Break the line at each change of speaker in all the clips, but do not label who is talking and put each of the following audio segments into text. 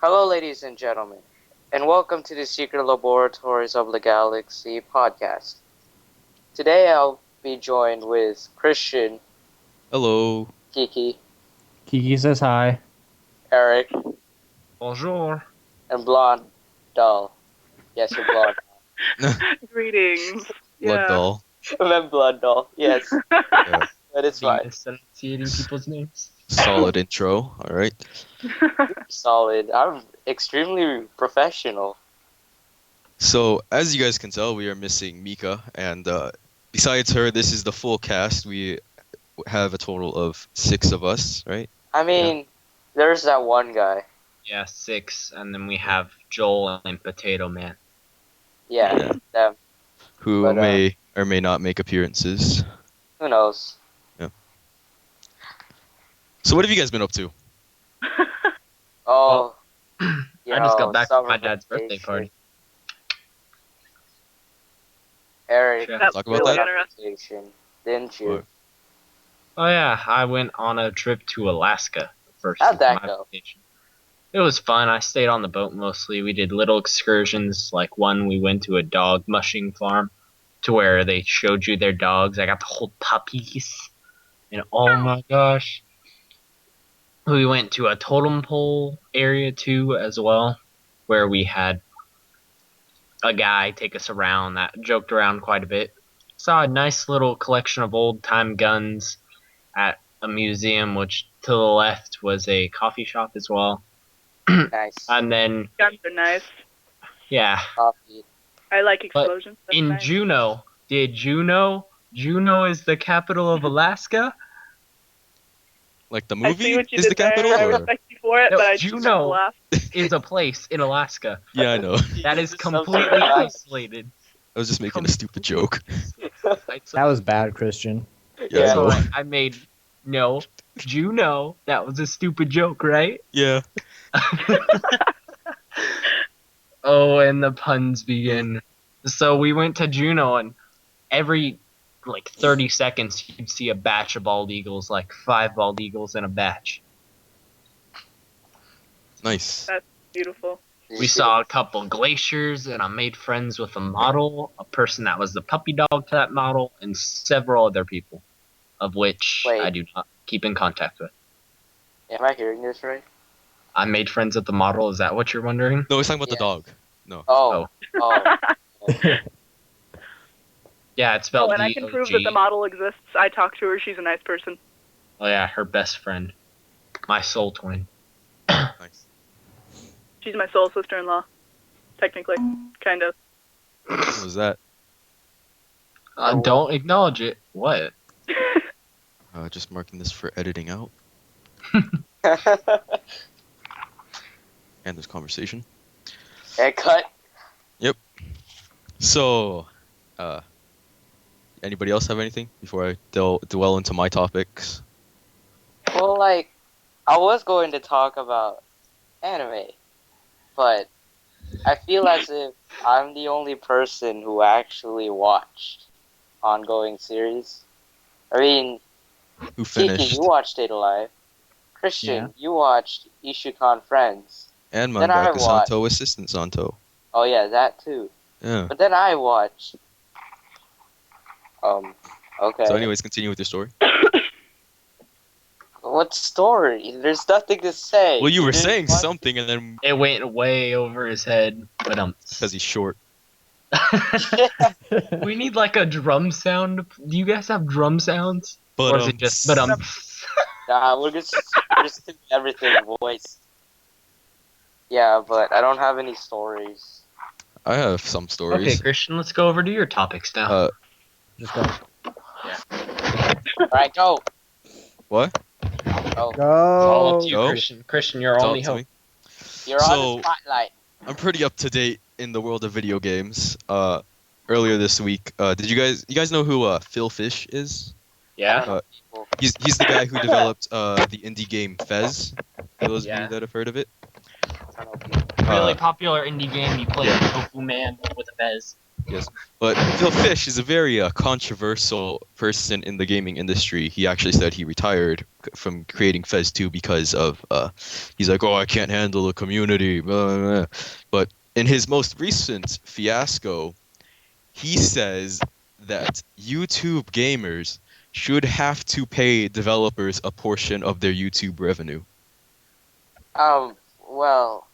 Hello, ladies and gentlemen, and welcome to the Secret Laboratories of the Galaxy podcast. Today I'll be joined with Christian,
Hello.
Kiki,
Kiki says hi.
Eric,
Bonjour.
and Blooddoll. Yes, you're Blood.
Greetings.
Blooddoll.
And then Blooddoll, yes,
Yeah.
but it's fine.
Enunciating people's names.
Solid intro. All right.
Solid. I'm extremely professional.
So, as you guys can tell, we are missing Mika, and besides her, this is the full cast. We have a total of 6 of us, right?
I mean, there's that one guy.
Yeah, 6, and then we have Joel and Potato Man.
Yeah,
Yeah.
them.
Who
But,
may or may not make appearances.
Who knows?
So, what have you guys been up to?
Oh,
I just got back from my dad's
summer
birthday
vacation.
party.
Eric,
Yeah.
That's
Talk about
really
that?
interesting.
vacation, didn't you?
What?
Oh yeah, I went on a trip to Alaska first.
How'd that
my
go?
vacation. It was fun. I stayed on the boat mostly. We did little excursions. Like one, we went to a dog mushing farm, to where they showed you their dogs. I got to hold puppies, and oh my gosh. We went to a totem pole area too, as well, where we had a guy take us around that joked around quite a bit. Saw a nice little collection of old time guns at a museum, which to the left was a coffee shop as well.
Nice.
And then,
Guns are nice.
yeah,
Coffee.
I like
But
explosions. That's
in
nice.
Juneau, did you know Juneau is the capital of Alaska?
Like the
I see
movie
what you
is
did
the capital?
there. I
Or...
respect you for it,
No,
but I just
Juneau.
laugh.
Is a place in Alaska
Yeah, I know.
that is
This something
completely
nice.
isolated.
I was just making a stupid joke.
That was bad, Christian.
Yeah, I
Yeah.
So
know.
I made no Juneau. That was a stupid joke, right?
Yeah.
Oh, and the puns begin. So we went to Juneau, and every 30 seconds you'd see a batch of bald eagles, like 5 bald eagles in a batch.
Nice.
Beautiful.
We saw a couple glaciers, and I made friends with a model, a person that was the puppy dog to that model, and several other people, of which
Wait.
I do not keep in contact with.
Am I hearing this right?
I made friends with the model. Is that what you're wondering?
No, he's talking about the
Yes.
dog. No.
Oh. Oh.
Yeah, it's spelled
Oh, and I can prove that the
D-O-G.
model exists. I talked to her. She's a nice person.
Oh yeah, her best friend, my soul twin.
Nice.
She's my soul sister-in-law. Technically. Kind of.
What was that?
Don't acknowledge it. What?
Just marking this for editing out. And this conversation.
Haircut.
So, anybody else have anything before I dwell into my topics?
Well, I was going to talk about anime, but I feel as if I'm the only person who actually watched ongoing series. I mean,
Who
Kiki,
finished?
you watched Stayed Alive. Christian,
Yeah.
you watched Ishukan Friends.
And
Then I
Mangaka
watched-
Santo, Assistant Santo.
Oh yeah, that too.
Yeah.
But then I watched. Okay.
So, anyways, continue with your story.
What story? There's nothing to say.
Well, you were
didn't
saying
watch-
something, and then
It went way over his head. But
because he's short.
we need like a drum sound. Do you guys have drum sounds?
But
Or is it just but
Nah, we're just doing everything voice. Yeah, but I don't have any stories.
I have some
Okay,
stories.
Christian, let's go over to your topics now.
Just go.
Alright, go.
What?
Go.
All up to
Go.
you,
Go.
Christian. Christian, you're
It's
only
all to
hope.
me.
You're
So-
on the spotlight.
I'm pretty up to date in the world of video games. Earlier this week, did you guys know who Phil Fish is?
Yeah.
People.
He's the guy who developed the indie game Fez. For those of
Yeah.
you that have heard of it.
I don't know people.
Really popular indie game. You play
yeah.
a tofu man with a bez.
Yes, but Phil Fish is a very controversial person in the gaming industry. He actually said he retired from creating Fez 2 because of he's like, oh, I can't handle the community. Blah, blah, blah. But in his most recent fiasco, he says that YouTube gamers should have to pay developers a portion of their YouTube revenue,
Well,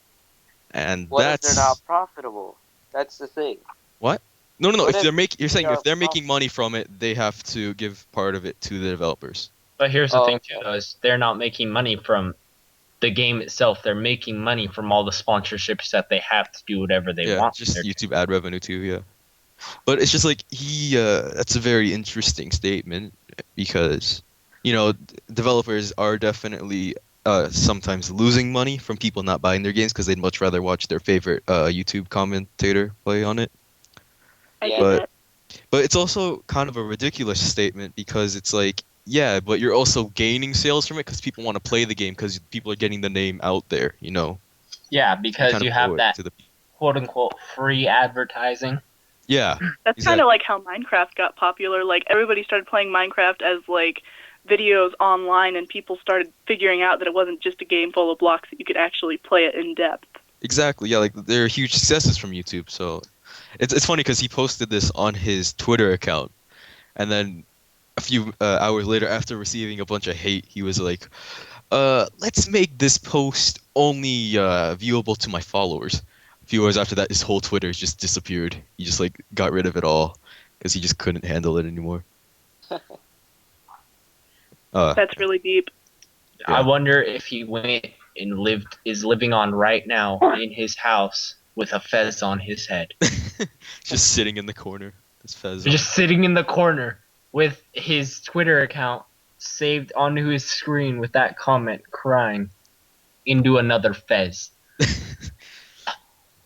and
what if they're
that's
not profitable? That's the thing.
what? No, no, no.
What
If
if
they're making, you're
they
saying
are
if they're
prof-
making money from it, they have to give part of it to the developers.
But here's the
Oh,
thing too, though, is they're not making money from the game itself. They're making money from all the sponsorships that they have to do whatever they
Yeah,
want.
just YouTube ad revenue too, yeah. But it's just like that's a very interesting statement because, developers are definitely sometimes losing money from people not buying their games because they'd much rather watch their favorite YouTube commentator play on it.
I
Yeah.
get
But
that.
but it's also kind of a ridiculous statement because it's like, yeah, but you're also gaining sales from it because people want to play the game because people are getting the name out there,
Yeah,
You
because
kind
you
of
have
owe it
that
to the
quote unquote free advertising.
Yeah,
That's kind
exactly.
of like how Minecraft got popular. Like everybody started playing Minecraft as like videos online, and people started figuring out that it wasn't just a game full of blocks; that you could actually play it in depth.
Exactly. Yeah, like they're huge successes from YouTube. So it's funny because he posted this on his Twitter account, and then a few hours later, after receiving a bunch of hate, he was like, let's make this post only viewable to my followers." A few hours after that, his whole Twitter just disappeared. He just like got rid of it all because he just couldn't handle it anymore.
That's really deep.
Yeah.
I wonder if he went and is living on right now in his house with a fez on his head.
Just sitting in the corner. This Fez.
Just sitting in the corner with his Twitter account saved onto his screen with that comment crying into another fez.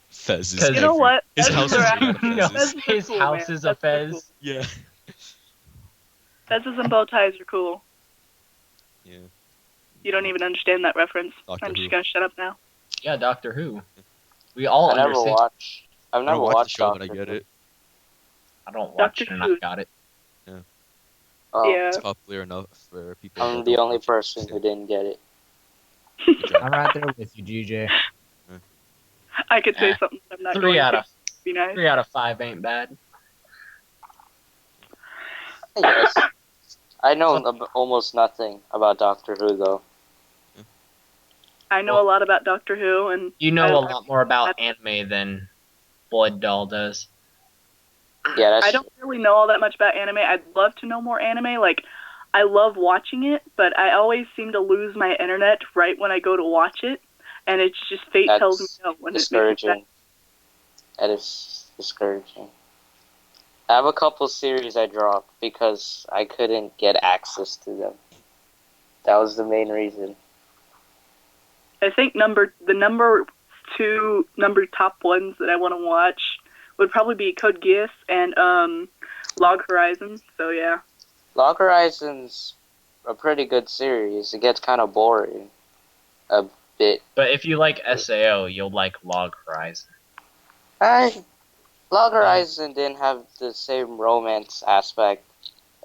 Fez is
'Cause-
You know what?
His
Fezes
house is
are
made out of
actually-
No,
fezzes.
Fezes are
his
cool,
house
man.
is a
Fezes are
fez.
cool.
Yeah.
Fezes and bow ties are cool.
Yeah.
You don't even understand that reference.
Doctor
I'm just
Who.
gonna shut up now.
Yeah, Doctor Who. We all
I never
understand.
watched. I've
I
never
don't watch the
watched
show, but I
Doctor
get
Who.
it.
I don't watch
Doctor
it and
Who.
I got it.
Oh,
Yeah.
It's popular enough for people.
I'm
that
the
don't
only
watch it.
person who didn't get it.
Good job.
I'm right there with you, GJ.
I could say
Eh.
something, but I'm not
3
going
out
to.
of
Be nice.
3 out of 5 ain't bad.
Yes. I know almost nothing about Doctor Who though.
I know a lot about Doctor Who, and
You know
I-
a lot more about anime than Blooddoll does.
Yeah, that's
I don't really know all that much about anime. I'd love to know more anime. Like, I love watching it, but I always seem to lose my internet right when I go to watch it, and it's just fate tells me
That's
no when it makes it
discouraging. That is discouraging. I have a couple series I dropped because I couldn't get access to them. That was the main reason.
I think the number top ones that I want to watch would probably be Code Geass and Log Horizon. So yeah.
Log Horizon's a pretty good series. It gets kind of boring a bit.
But if you like SAO, you'll like Log Horizon.
Log Horizon didn't have the same romance aspect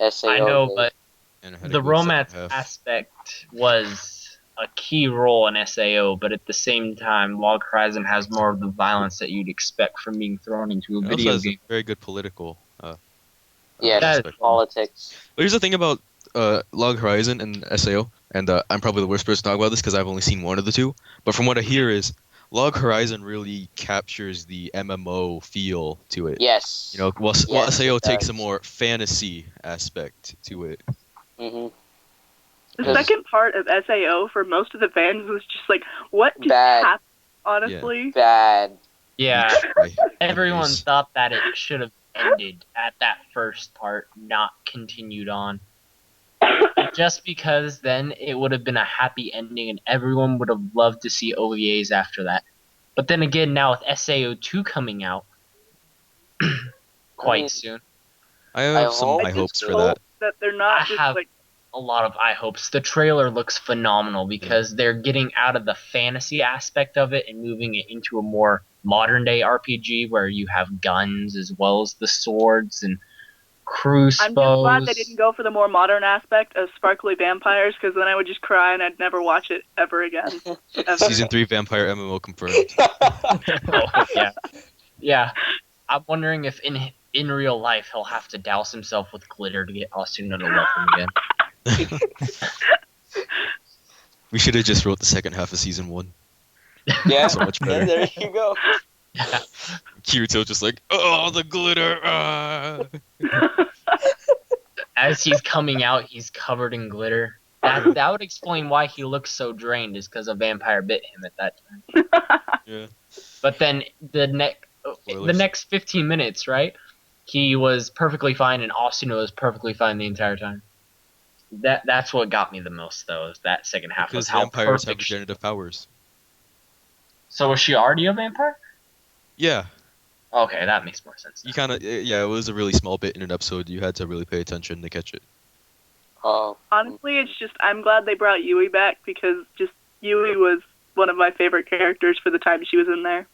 SAO
I know,
did.
but
And it had a
the
good
romance
second half.
aspect was a key role in SAO, but at the same time, Log Horizon has more of the violence that you'd expect from being thrown into a
It also
video
has
game.
a very good political.
Yeah,
That is
aspect.
politics.
But here's the thing about Log Horizon and SAO, and I'm probably the worst person to talk about this because I've only seen one of the two. But from what I hear is Log Horizon really captures the MMO feel to it.
Yes.
While
Yes,
SAO
it
takes a
does.
more fantasy aspect to it.
hmm
The
Yes.
second part of SAO for most of the fans was just like, what just
Bad.
happened? Honestly,
Bad.
Yeah,
Right.
everyone
Anyways.
thought that it should have ended at that first part, not continued on. Just because then it would have been a happy ending and everyone would have loved to see OVAs after that. But then again, now with SAO 2 coming out quite
mean,
soon,
I have
I
some
hope
high
it's
hopes for
good.
that.
that they're not
I
just
have
like
a lot of high hopes. The trailer looks phenomenal because they're getting out of the fantasy aspect of it and moving it into a more modern day RPG where you have guns as well as the swords and cruise
I'm just glad they
bows.
didn't go for the more modern aspect of sparkly vampires, because then I would just cry and I'd never watch it ever again. Ever.
Season 3 Vampire MMO confirmed.
Oh, yeah. Yeah. I'm wondering if in real life he'll have to douse himself with glitter to get Asuna to love him again.
We should have just wrote the second half of season 1.
Yeah,
So much better.
there you go.
Yeah.
Kirito just like, oh, the glitter. Ah.
As he's coming out, he's covered in glitter. That would explain why he looks so drained, is because a vampire bit him at that time.
Yeah.
But then the
Spoilers.
next 15 minutes, right? He was perfectly fine, and Asuna was perfectly fine the entire time. That's what got me the most, though. Is that second half
Because
was how
vampires have
perfect.
regenerative powers.
So was she already a vampire?
Yeah.
Okay, that makes more sense.
You kind of, yeah, it was a really small bit in an episode. You had to really pay attention to catch it.
Oh,
Honestly, it's just I'm glad they brought Yui back, because just Yui was one of my favorite characters for the time she was in there.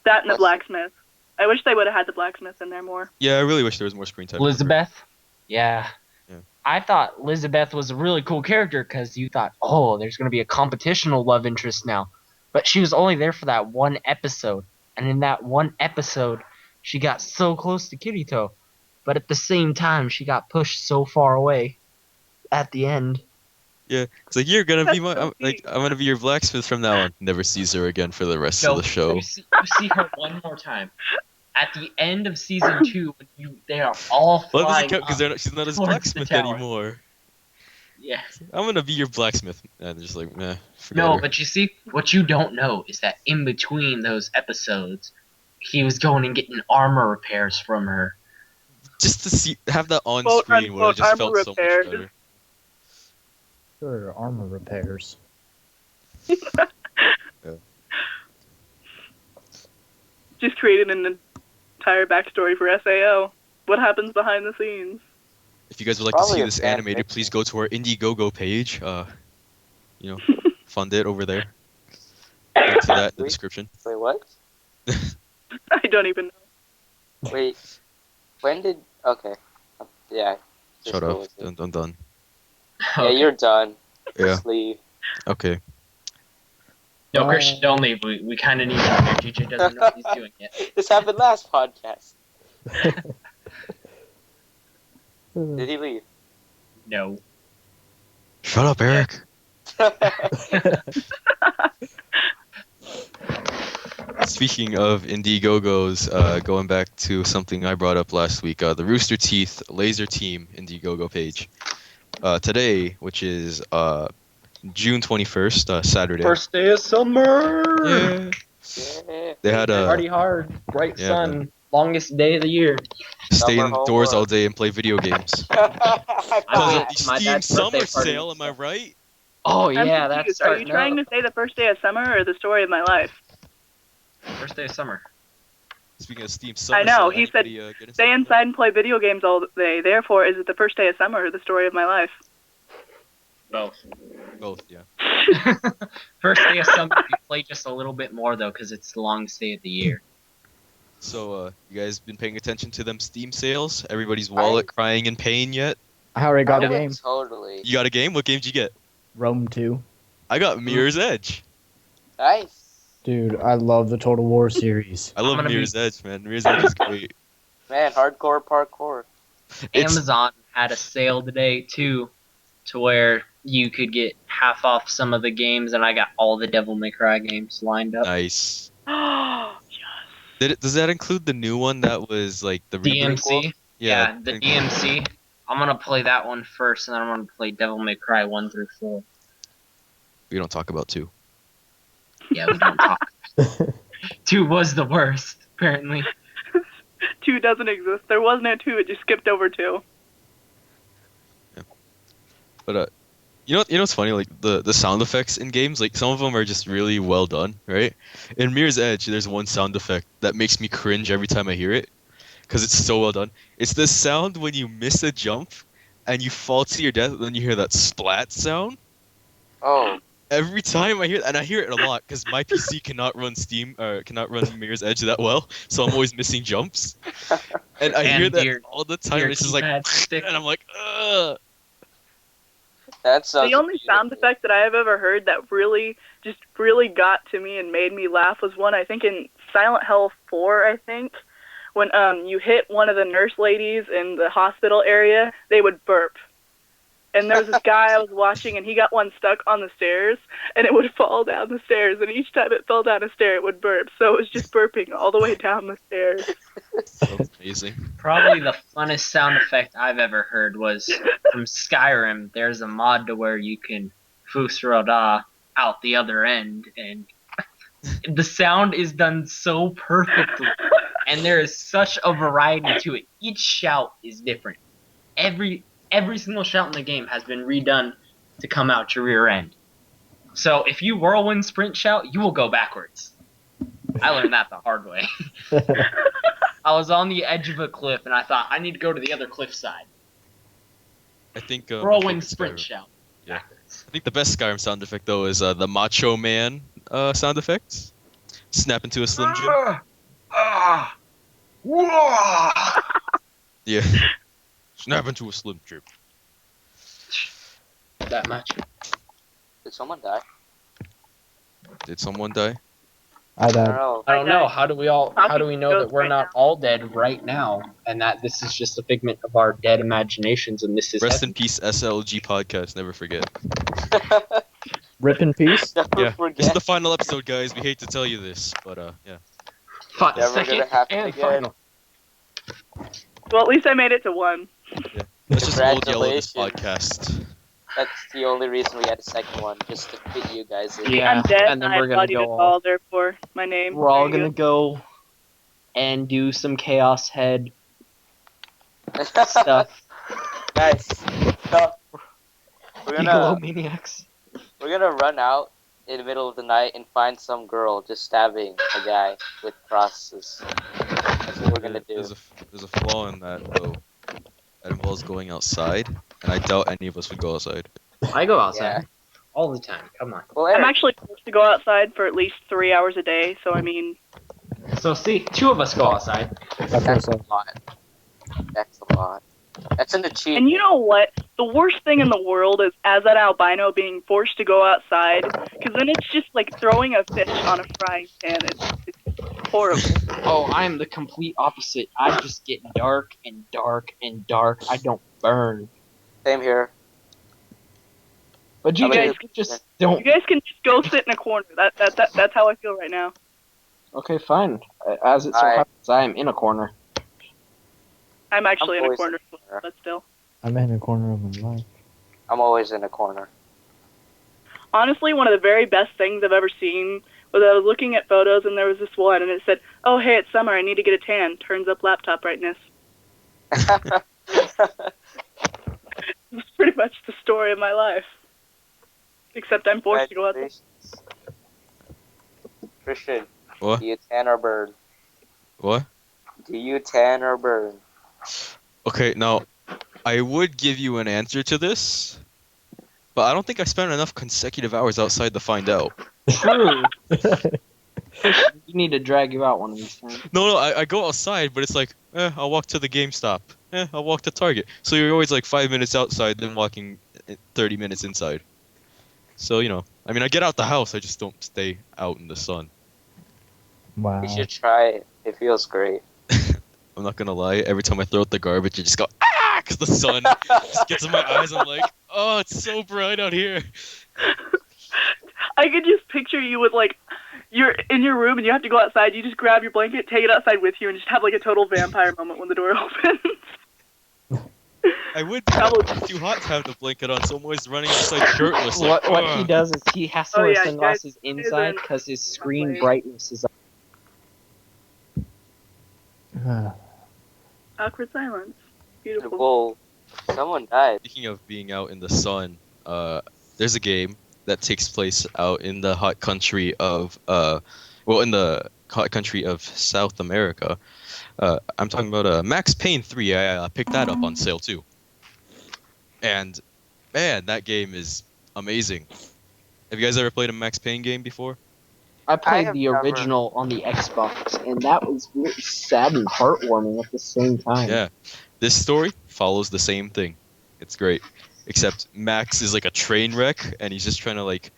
That and the
What's-
blacksmith. I wish they would have had the blacksmith in there more.
Yeah, I really wish there was more screen time. for her.
Elizabeth? Yeah.
Yeah.
I thought Elizabeth was a really cool character because you thought, oh, there's going to be a competitional love interest now. But she was only there for that one episode. And in that one episode, she got so close to Kirito. But at the same time, she got pushed so far away at the end.
Yeah, it's like, you're gonna be
That's
my,
so
I'm gonna be your blacksmith from now on. Never sees her again for the rest of the show.
You see her one more time. At the end of season 2, when they are all
Well, that
flying
doesn't count because
up
she's not his
towards the
blacksmith
tower.
anymore.
Yeah.
I'm gonna be your blacksmith. And they're just like, meh, forget
No,
her.
but you see, what you don't know is that in between those episodes, he was going and getting armor repairs from her.
Just to see, have that on
Quote,
screen would have
unquote,
just
armor
felt so much
repairs.
better.
Sure, armor repairs.
Just created an entire backstory for SAO. What happens behind the scenes?
If you guys would like to
Probably
see
a
this
fan
animated,
fiction.
please go to our Indiegogo page. You know, fund it over there. Link to that in the
Wait.
description.
wait, what?
I don't even know.
Wait, when did? Okay, yeah. just
Shut
go
up.
with it.
I'm done.
Yeah, you're done.
Yeah.
Just leave.
Okay.
No, Christian, don't leave. We kind of need him here. DJ doesn't know what he's doing yet.
This happened last podcast. Did he leave?
No.
Shut up, Eric. Speaking of Indiegogos, going back to something I brought up last week, the Rooster Teeth Laser Team Indiegogo page. Today, which is June 21st, Saturday.
First day of summer.
Yeah.
Yeah.
They had
Party
a
hard. Bright
Yeah,
sun. Longest day of the year.
stay
Summer
indoors
homework.
all day and play video games.
I
I
Because
was
of
at
the
my
Steam
dad's birthday
Summer
party.
Sale, am I right?
Oh
I'm
yeah, that's
confused. Are you
starting
trying
up.
to say the first day of summer or the story of my life?
First day of summer.
Speaking of Steam Summer
I know,
Sale,
he said,
anybody, get
Stay
inside?
inside and play video games all day. Therefore, is it the first day of summer or the story of my life?
Both.
Both, yeah.
First day of summer, we play just a little bit more though, because it's the longest day of the year.
So, you guys been paying attention to them Steam sales? Everybody's wallet crying in pain yet?
I already got a
Oh,
game.
Totally.
You got a game? What game did you get?
Rome 2.
I got Mirror's Edge.
Nice.
Dude, I love the Total War series.
I love
gonna be-
Mirror's Edge, man. Mirror's Edge is great.
Man, hardcore parkour.
It's-
Amazon had a sale today too, to where you could get half off some of the games, and I got all the Devil May Cry games lined up.
Nice.
Yes.
Does that include the new one that was like the reboot?
DMC, yeah, the DMC. I'm gonna play that one first, and then I'm gonna play Devil May Cry 1 through 4.
We don't talk about 2.
Yeah, we don't talk. 2 was the worst, apparently.
2 doesn't exist. There was no 2. It just skipped over 2.
But you know what's funny? Like the sound effects in games, like some of them are just really well done, right? In Mirror's Edge, there's one sound effect that makes me cringe every time I hear it, because it's so well done. It's the sound when you miss a jump, and you fall to your death, and then you hear that splat sound.
Oh,
Every time I hear, and I hear it a lot because my PC cannot run cannot run Mirror's Edge that well, so I'm always missing jumps. And I hear
And
that
your-
all the time.
your
It's just like,
keypad stick.
and I'm like, ugh.
that sounds.
The only sound
beautiful.
effect that I have ever heard that really got to me and made me laugh was one I think in Silent Hill 4, I think, when you hit one of the nurse ladies in the hospital area, they would burp. And there was this guy I was watching, and he got one stuck on the stairs, and it would fall down the stairs, and each time it fell down a stair, it would burp. So it was just burping all the way down the stairs.
That's amazing.
Probably the funnest sound effect I've ever heard was from Skyrim. There's a mod to where you can Fusroda out the other end, and the sound is done so perfectly. And there is such a variety to it. Each shout is different. Every single shout in the game has been redone to come out your rear end. So if you whirlwind sprint shout, you will go backwards. I learned that the hard way. I was on the edge of a cliff and I thought I need to go to the other cliff side.
I think
Whirlwind
Skyrim-
sprint shout.
Yeah.
Backwards.
I think the best Skyrim sound effect though is the Macho Man sound effects. Snap into a Slim Jim. Yeah. Snap into a Slim Jim.
That much.
Did someone die?
Did someone die?
I
I don't
died.
know.
I don't know. How do we know
Goes
that we're
right
not
now.
all dead right now, and that this is just a figment of our dead imaginations, and this is
Rest in peace, SLLG podcast. Never forget.
Rip in peace.
Never
Yeah.
forget.
This is the final episode, guys. We hate to tell you this, but yeah.
Never
second
gonna happen
and
again.
final.
Well, at least I made it to one.
Let's just old yellow this
Congratulations.
podcast.
That's the only reason we had a second one, just to fit you guys in.
Yeah,
I'm dead,
and then
I
we're gonna
embodied
go
it all, therefore, my name.
We're all
There you
gonna go and do some Chaos Head
Guys,
stuff.
stop. We're gonna
Egomaniacs.
run out in the middle of the night and find some girl just stabbing a guy with crosses. That's what we're gonna do.
There's a flaw in that though. That involves going outside, and I doubt any of us would go outside.
I go outside
Yeah.
all the time. Come on.
Well,
I'm
Eric,
actually supposed to go outside for at least 3 hours a day, so I mean,
So see, two of us go outside.
I feel
that's
so.
a lot. That's a lot. That's an achievement.
and you know what? The worst thing in the world is, as an albino, being forced to go outside, because then it's just like throwing a fish on a frying pan. It's horrible.
Oh, I'm the complete opposite. I just get dark and dark and dark. I don't burn.
Same here.
But you
How about
guys
you?
just
You
don't.
guys can just go sit in a corner. That's how I feel right now.
Okay, fine. As it so
Alright.
happens, I am in a corner.
I'm actually in a
always
corner,
in a corner.
but still.
I'm in a corner of my life.
I'm always in a corner.
Honestly, one of the very best things I've ever seen was I was looking at photos and there was this one and it said, "Oh, hey, it's summer. I need to get a tan. Turns up laptop brightness." It's pretty much the story of my life. Except I'm forced to go out there.
Congratulations. Christian,
What?
do you tan or burn?
What?
Do you tan or burn?
Okay, now I would give you an answer to this, but I don't think I spent enough consecutive hours outside to find out.
True. You need to drag you out one of these times.
No, I go outside, but it's like, I'll walk to the GameStop. I'll walk to Target. So you're always like 5 minutes outside, then walking 30 minutes inside. So, you know, I mean, I get out the house, I just don't stay out in the sun.
Wow.
You should try it. It feels great.
I'm not gonna lie, every time I throw out the garbage, I just go, ah! Because the sun just gets in my eyes. I'm like, oh, it's so bright out here.
I could just picture you with like, you're in your room and you have to go outside. You just grab your blanket, take it outside with you, and just have like a total vampire moment when the door opens.
I would, but it's too hot to have the blanket on, so I'm always running outside shirtless. Like,
What he
"Ugh."
does is he has to
Oh,
wear
yeah,
sunglasses
guys,
inside
isn't-
because his screen
Wait.
brightness is up.
Awkward silence. Beautiful.
Well, someone died.
Speaking of being out in the sun, there's a game that takes place out in the hot country of, in the hot country of South America. I'm talking about Max Payne 3. I picked that up on sale too. And man, that game is amazing. Have you guys ever played a Max Payne game before?
I played
have
the
never-
original on the Xbox, and that was really sad and heartwarming at the same time.
Yeah. This story follows the same thing. It's great. Except Max is like a train wreck, and he's just trying to like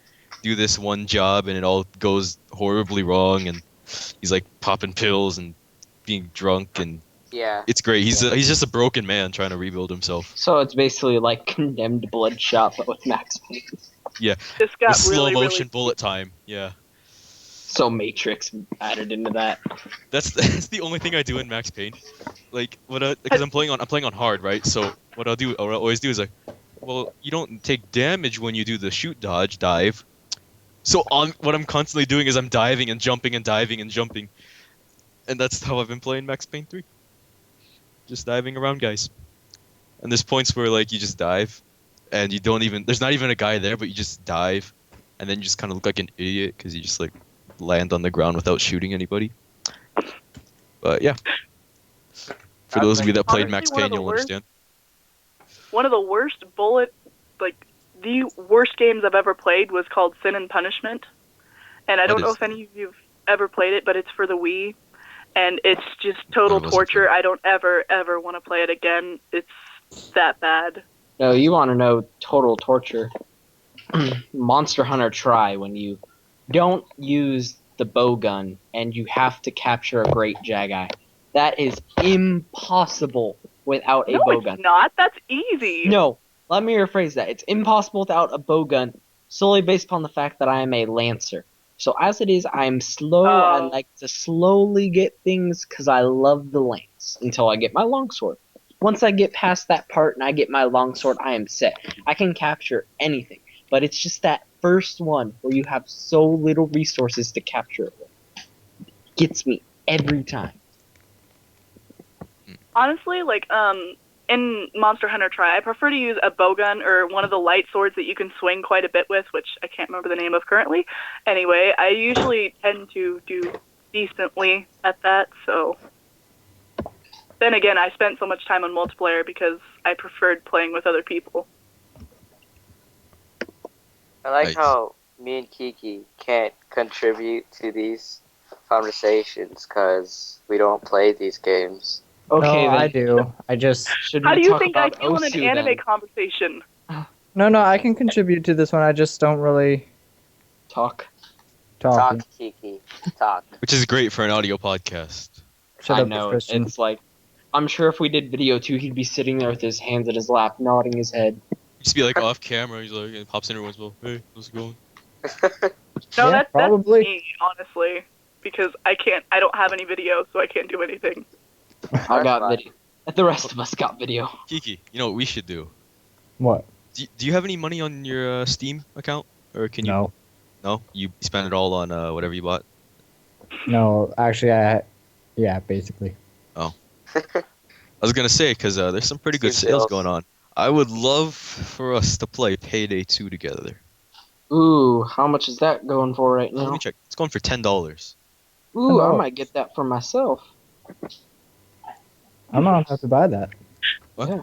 do this one job, and it all goes horribly wrong, and he's like popping pills and being drunk, and
Yeah.
it's great. He's just a broken man trying to rebuild himself.
So it's basically like Condemned Bloodshot, but with Max Payne.
This got
With slow
really,
motion
really.
bullet time. Yeah.
So Matrix added into that.
That's the only thing I do in Max Payne. Like because I'm playing on hard, right? So what I'll always do is like, well, you don't take damage when you do the shoot dodge dive. So what I'm constantly doing is I'm diving and jumping and diving and jumping. And that's how I've been playing Max Payne 3. Just diving around guys. And there's points where like you just dive and you don't even there's not even a guy there, but you just dive and then you just kind of look like an idiot because you just like land on the ground without shooting anybody. But yeah. For those of you that played
Honestly,
Max
one of
Payne,
the
you'll
worst-
understand.
One of the worst the worst games I've ever played was called Sin and Punishment. And I
What
don't know
is
if any of you've ever played it, but it's for the Wii. And it's just total
I wasn't
torture.
playing.
I don't ever want to play it again. It's that bad.
No, you want to know total torture. Monster Hunter Try when you don't use the bow gun and you have to capture a great Jaggi. That is impossible without a
No,
bow
it's
gun.
not. That's easy.
No, let me rephrase that. It's impossible without a bow gun solely based upon the fact that I am a lancer. So as it is, I'm slow. I
Oh.
like to slowly get things because I love the lance until I get my longsword. Once I get past that part and I get my longsword, I am set. I can capture anything, but it's just that first one where you have so little resources to capture it with. Gets me every time.
Honestly, in Monster Hunter Try, I prefer to use a bowgun or one of the light swords that you can swing quite a bit with, which I can't remember the name of currently. Anyway, I usually tend to do decently at that, so... Then again, I spent so much time on multiplayer because I preferred playing with other people.
I like
Nice.
how me and Kiki can't contribute to these conversations because we don't play these games.
Okay,
no,
then.
I do. I just
Should
How
we
do you
talk
think I
about
feel in an
Osu
anime
then?
conversation?
no, I can contribute to this one. I just don't really
Talk.
talk.
Talk, Kiki. Talk.
Which is great for an audio podcast.
Shut
I
up,
know.
Christian.
It's like, I'm sure if we did video too, he'd be sitting there with his hands in his lap, nodding his head.
Just be like off camera, he's like, and pops in every once in a while. Hey, how's it going?
No,
Yeah,
that's
probably.
me, honestly. Because I don't have any video, so I can't do anything.
I got
fine.
video. The rest of us got video.
Kiki, you know what we should do?
What?
Do you have any money on your Steam account? Or can you?
No.
No? You spend it all on whatever you bought?
No, actually, yeah, basically.
I was gonna say, because there's some pretty good
Steam
sales
sales.
going on. I would love for us to play Payday 2 together.
Ooh, how much is that going for right
Let
now?
me check. It's going for $10.
Ooh, I
$10.
might get that for myself.
I'm not have to buy that.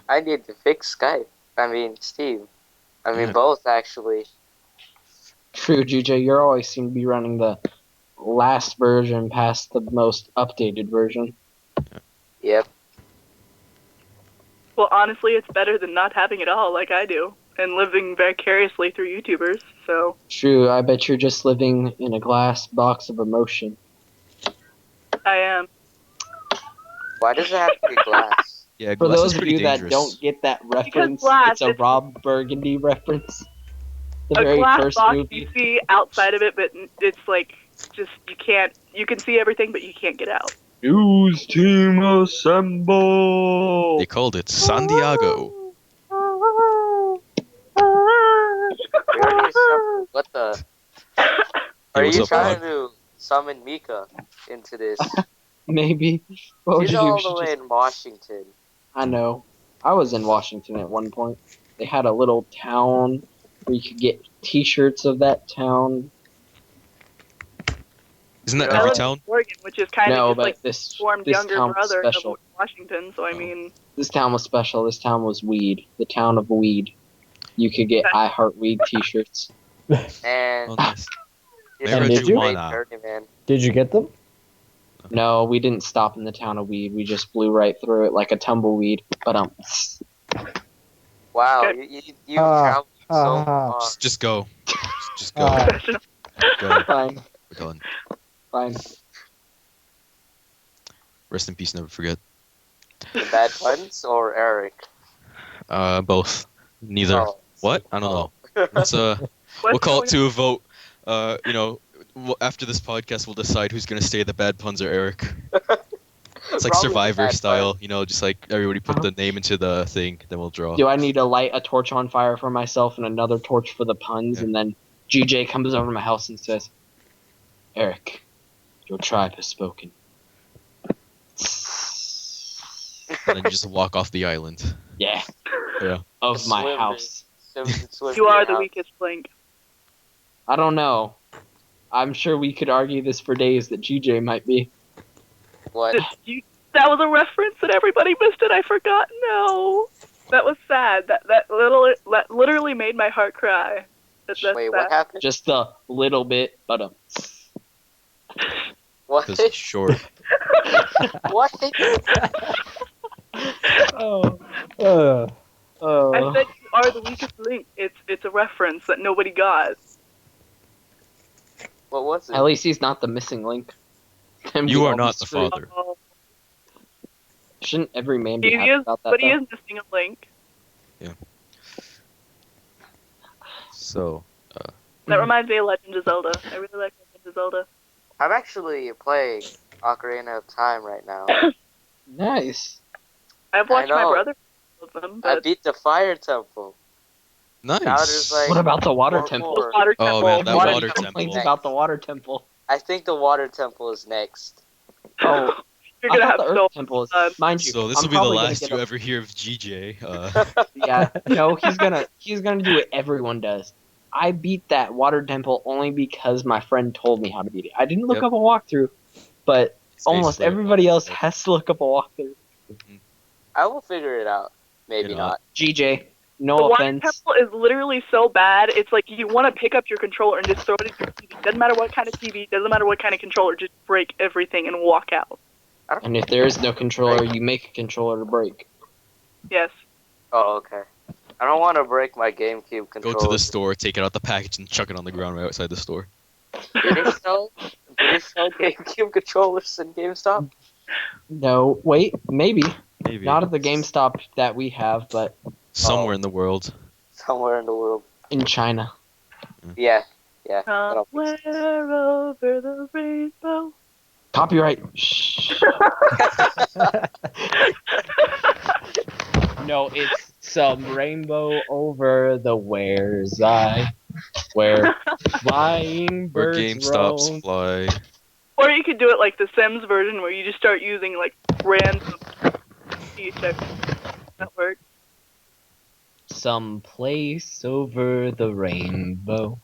I need to fix Skype. I mean, Steam. I mean,
Yeah.
both, actually.
True, GJ, you always seem to be running the last version past the most updated version.
Yep.
Well, honestly, it's better than not having it all like I do. And living vicariously through YouTubers, so...
True, I bet you're just living in a glass box of emotion.
I am.
Why does it have to be glass?
Yeah,
For
glass
those
is
of
pretty
you
dangerous.
that don't get that reference,
glass,
it's a
it's-
Rob Burgundy reference. The
A
very
glass
first
box
movie.
you see outside of it, but it's like, just, you can see everything, but you can't get out.
News team assemble!
They called it San Diego.
We already summoned- What the? Are
what's
you
up,
trying
dog?
to summon Mika into this?
Maybe. What would
She's
you do?
all
if she
the way
just-
in Washington.
I know. I was in Washington at one point. They had a little town where you could get t-shirts of that town.
Isn't that
I
every
live
town?
Oregon, which is kind
No,
of just
but
like
this
formed
this
younger
town was
brother
special.
of Washington. So I
Oh.
mean,
This town was special. This town was weed. The town of weed. You could get I Heart Weed T-shirts.
And
Oh, nice.
it's
Never
And
such
did
a
you?
great
Wanna.
journey, man.
Did you get them?
No, we didn't stop in the town of weed. We just blew right through it like a tumbleweed. But
Wow,
Okay.
you
Ah,
traveled so
ah.
far.
Just go. Just go.
professional.
Go.
fine,
We're done.
fine.
Rest in peace. Never forget.
The bad puns or Eric?
Both. Neither.
Oh.
What? I don't know. Let's
What's
we'll call
going
it to a vote. You know, after this podcast, we'll decide who's gonna stay the bad puns or Eric. It's like
Probably the
Survivor
bad
style,
puns.
you know, just like everybody put the name into the thing, then we'll draw.
Do I need to light a torch on fire for myself and another torch for the puns?
Yeah.
And then GJ comes over to my house and says, Eric, your tribe has spoken.
And then you just walk off the island.
Yeah.
Yeah.
Of my
Swim,
house.
Swim
You
to
are
your
the
house.
weakest link.
I don't know. I'm sure we could argue this for days that GJ might be.
What?
That was a reference and everybody missed it. I forgot. No, that was sad. That literally made my heart cry. That's
Wait,
sad.
what happened?
Just a little bit, but
What?
Because it's short.
What?
Oh.
Uh,
I said you are the weakest link. It's a reference that nobody got.
What was it?
At least he's not the missing link. Him
You
being
are
all
not the
screwed.
father.
Oh,
Shouldn't every man be
he
happy
is,
about that?
but he
though?
is missing a link.
So,
That reminds me of Legend of Zelda. I really like Legend of Zelda.
I'm actually playing Ocarina of Time right now.
Nice.
I've watched my
know.
brother play with them,
I
but
beat the Fire Temple. Now
nice.
there's like
What about the water
four
temple?
more.
Water
Oh,
Temple.
man, that
Everybody
water
complains
temple.
about the water temple.
I think the Water Temple is next.
Oh,
You're
I
gonna
thought
have
the
so
Earth temple is. Mind you,
So this
I'm
will be the
probably gonna
last
get
you
a-
ever hear of GJ.
Yeah, no, he's gonna do what everyone does. I beat that water temple only because my friend told me how to beat it. I didn't look
Yep.
up a walkthrough, but
It's
almost
basically a
everybody else
walkthrough.
has to look up a walkthrough.
I will figure it out. Maybe
You know.
not.
GJ,
The
no
Water
offense.
Temple is literally so bad. It's like you want to pick up your controller and just throw it at your TV. Doesn't matter what kind of TV. Doesn't matter what kind of controller. Just break everything and walk out.
And if there is no controller, you make a controller to break.
Yes.
Oh, okay. I don't want to break my GameCube
Go
controller.
to the store, take it out the package, and chuck it on the ground right outside the store.
Do they sell GameCube controllers in GameStop?
No, wait, maybe.
Maybe.
Not at the GameStop that we have, but
Somewhere in the world.
Somewhere in the world.
in China.
Yeah. Yeah. I don't think so.
Somewhere over the rainbow.
Copyright. Shh. No, it's some rainbow over the where's I, where flying
Where
birds
GameStops
roam.
fly.
Or you could do it like the Sims version where you just start using like random check. That works.
Some place over the rainbow,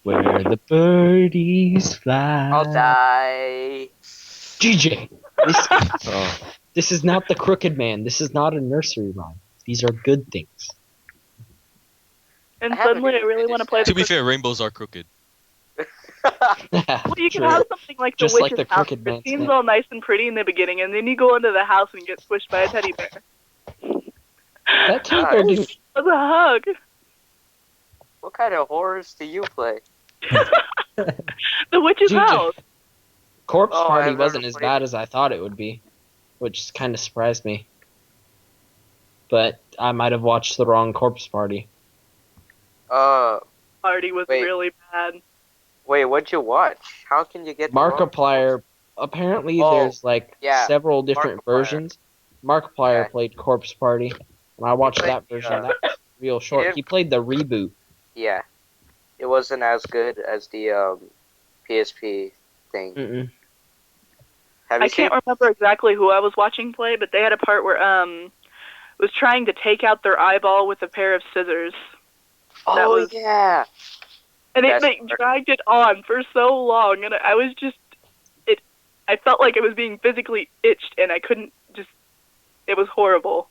where the birdies fly.
I'll die.
GJ,
Oh,
this is not the Crooked Man. This is not a nursery rhyme. These are good things.
And
I haven't
suddenly I
even
really want to
finished
play
that.
the
to be fair, rainbows are crooked.
Well, you can
True.
have something like the
Just like
witch's
the
house.
Crooked
It
Man's
seems
neck.
all nice and pretty in the beginning, and then you go into the house and get squished by a teddy bear.
That typo dude.
It was a hug.
What kind of horrors do you play?
The witch's
GJ.
house.
Corpse
Oh,
Party
I've
wasn't
never
as
played
bad
it.
as I thought it would be, which kind of surprised me. But I might have watched the wrong Corpse Party.
Party was
Wait.
really bad.
Wait, what'd you watch? How can you get the wrong-
Markiplier, apparently
Oh,
there's like
yeah,
several different
Markiplier.
versions. Markiplier
Yeah.
played Corpse Party, and I watched
played
that
the,
version. That was real short.
didn't-
He played the reboot.
Yeah. It wasn't as good as the PSP thing.
Mm-mm.
Have you
I
seen?
can't remember exactly who I was watching play, but they had a part where was trying to take out their eyeball with a pair of scissors,
Oh
was-
yeah.
and it
That's
like,
part.
dragged it on for so long, and I was just I felt like it was being physically itched, and I couldn't just. It was horrible.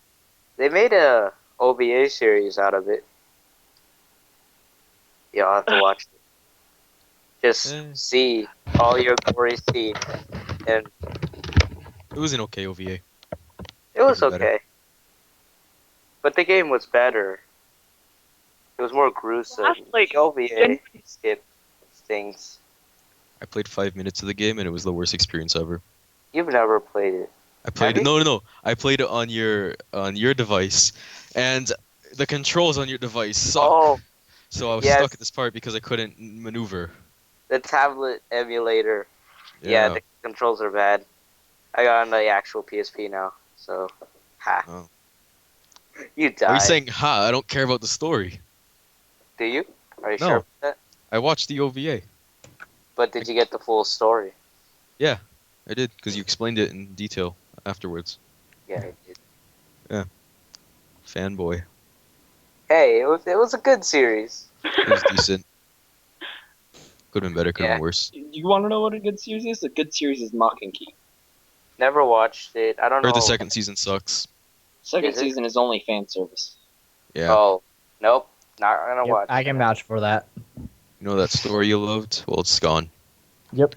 They made a OVA series out of it. You'll have to watch it. Just see all your gory scenes, and
It was an okay OVA.
it was
Could've been better.
okay. But the game was better. It was more gruesome.
Like,
The OVA skip things.
I played 5 minutes of the game and it was the worst experience ever.
You've never played it.
I played
Have
it. No. I played it on your device, and the controls on your device suck.
Oh,
So I was
yes.
stuck at this part because I couldn't maneuver.
the tablet emulator. Yeah, the controls are bad. I got on the actual PSP now, so ha.
Oh.
You
Are
died.
you saying ha? I don't care about the story.
Do you? Are you
No.
sure about that?
I watched the OVA.
But did you get the full story?
Yeah, I did because you explained it in detail afterwards.
Yeah, I did.
Fanboy.
Hey, it was a good series.
It was decent. Could have been better. Could have
Yeah.
been worse.
You want to know what a good series is? A good series is Mock and Key.
Never watched it. I don't know.
Heard the second season sucks.
Second
Is it?
season is only fan service.
Yeah.
Oh, nope. Not gonna
Yep,
watch.
I can vouch for that.
You know that story you loved? Well, it's gone.
Yep.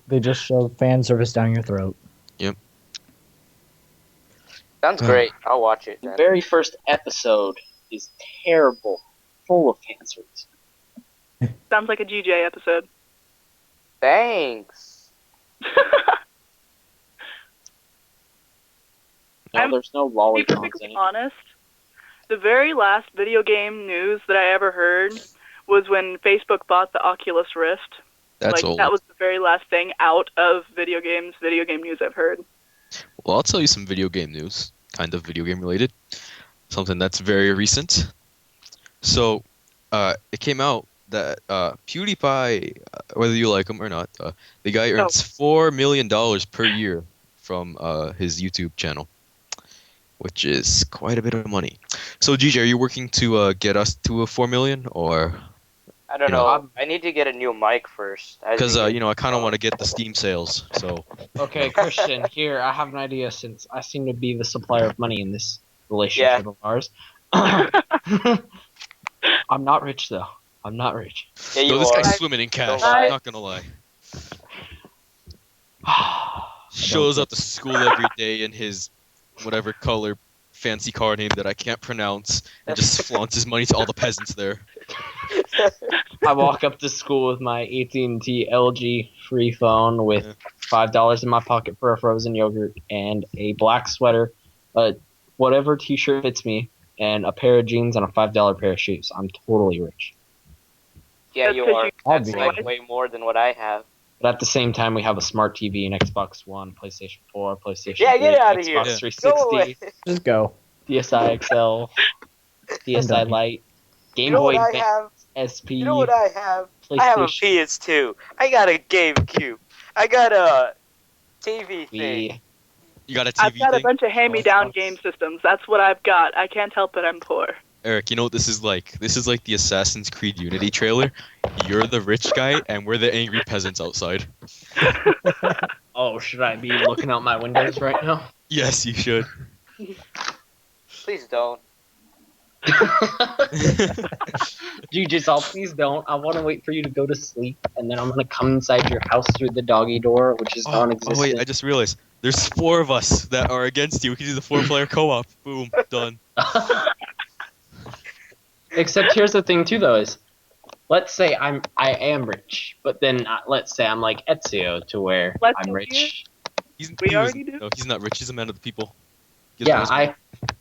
They just shove fan service down your throat.
Sounds great. I'll watch it
The
then.
very first episode is terrible, full of fan service.
Sounds like a GJ episode.
Thanks.
No,
I'm-
there's no
To be
lollicons
perfectly
in it.
honest, the very last video game news that I ever heard was when Facebook bought the Oculus Rift.
That's
like
old.
that was the very last thing out of video game news I've heard.
Well, I'll tell you some video game news, kind of video game related. Something that's very recent. So, it came out that PewDiePie, whether you like him or not, the guy earns $4 million per year from his YouTube channel, which is quite a bit of money. So, GJ, are you working to get us to a 4 million, or
I don't
You know,
know. I need to get a new mic first.
because I kind of want to get the Steam sales. So,
Okay, Christian, here, I have an idea since I seem to be the supplier of money in this relationship of ours. I'm not rich, though. I'm not rich.
Yeah, you
no, this
are.
guy's swimming in cash.
lie.
I'm not gonna lie. Shows up to school every day in his whatever color fancy car name that I can't pronounce, and just flaunts his money to all the peasants there.
I walk up to school with my AT&T LG free phone with $5 in my pocket for a frozen yogurt and a black sweater, whatever t-shirt fits me, and a pair of jeans and a $5 pair of shoes. I'm totally rich.
Yeah,
That's
you
'cause
are.
you-
That's
Obviously.
like way more than what I have.
But at the same time, we have a smart TV, an Xbox One, PlayStation 4, PlayStation
Yeah,
3,
get outta here.
Xbox
Yeah.
360,
Go away.
Just go.
DSi XL, DSi
done.
Lite, Game
You know
Boy
what I
Advance,
have?
SP,
You know what I have? I have a
PlayStation
PS2. I got a GameCube. I got a TV thing.
Wii.
You got a
I've
TV
got a
thing?
bunch of hand-me-down
Xbox.
game systems. That's what I've got. I can't help it. I'm poor.
Eric, you know what this is like? This is like the Assassin's Creed Unity trailer. You're the rich guy, and we're the angry peasants outside.
Oh, should I be looking out my windows right now?
Yes, you should.
Please don't.
All please don't. I want to wait for you to go to sleep, and then I'm gonna come inside your house through the doggy door, which is
Oh
non-existent.
wait, I just realized. There's 4 of us that are against you. We can do the 4-player co-op. Boom, done.
Except here's the thing too, though, is let's say I am rich, but then let's say I'm like Ezio, to where
Let's
I'm
say
rich.
He's
already do?
No, he's not rich. He's a man of the people. He has
Yeah,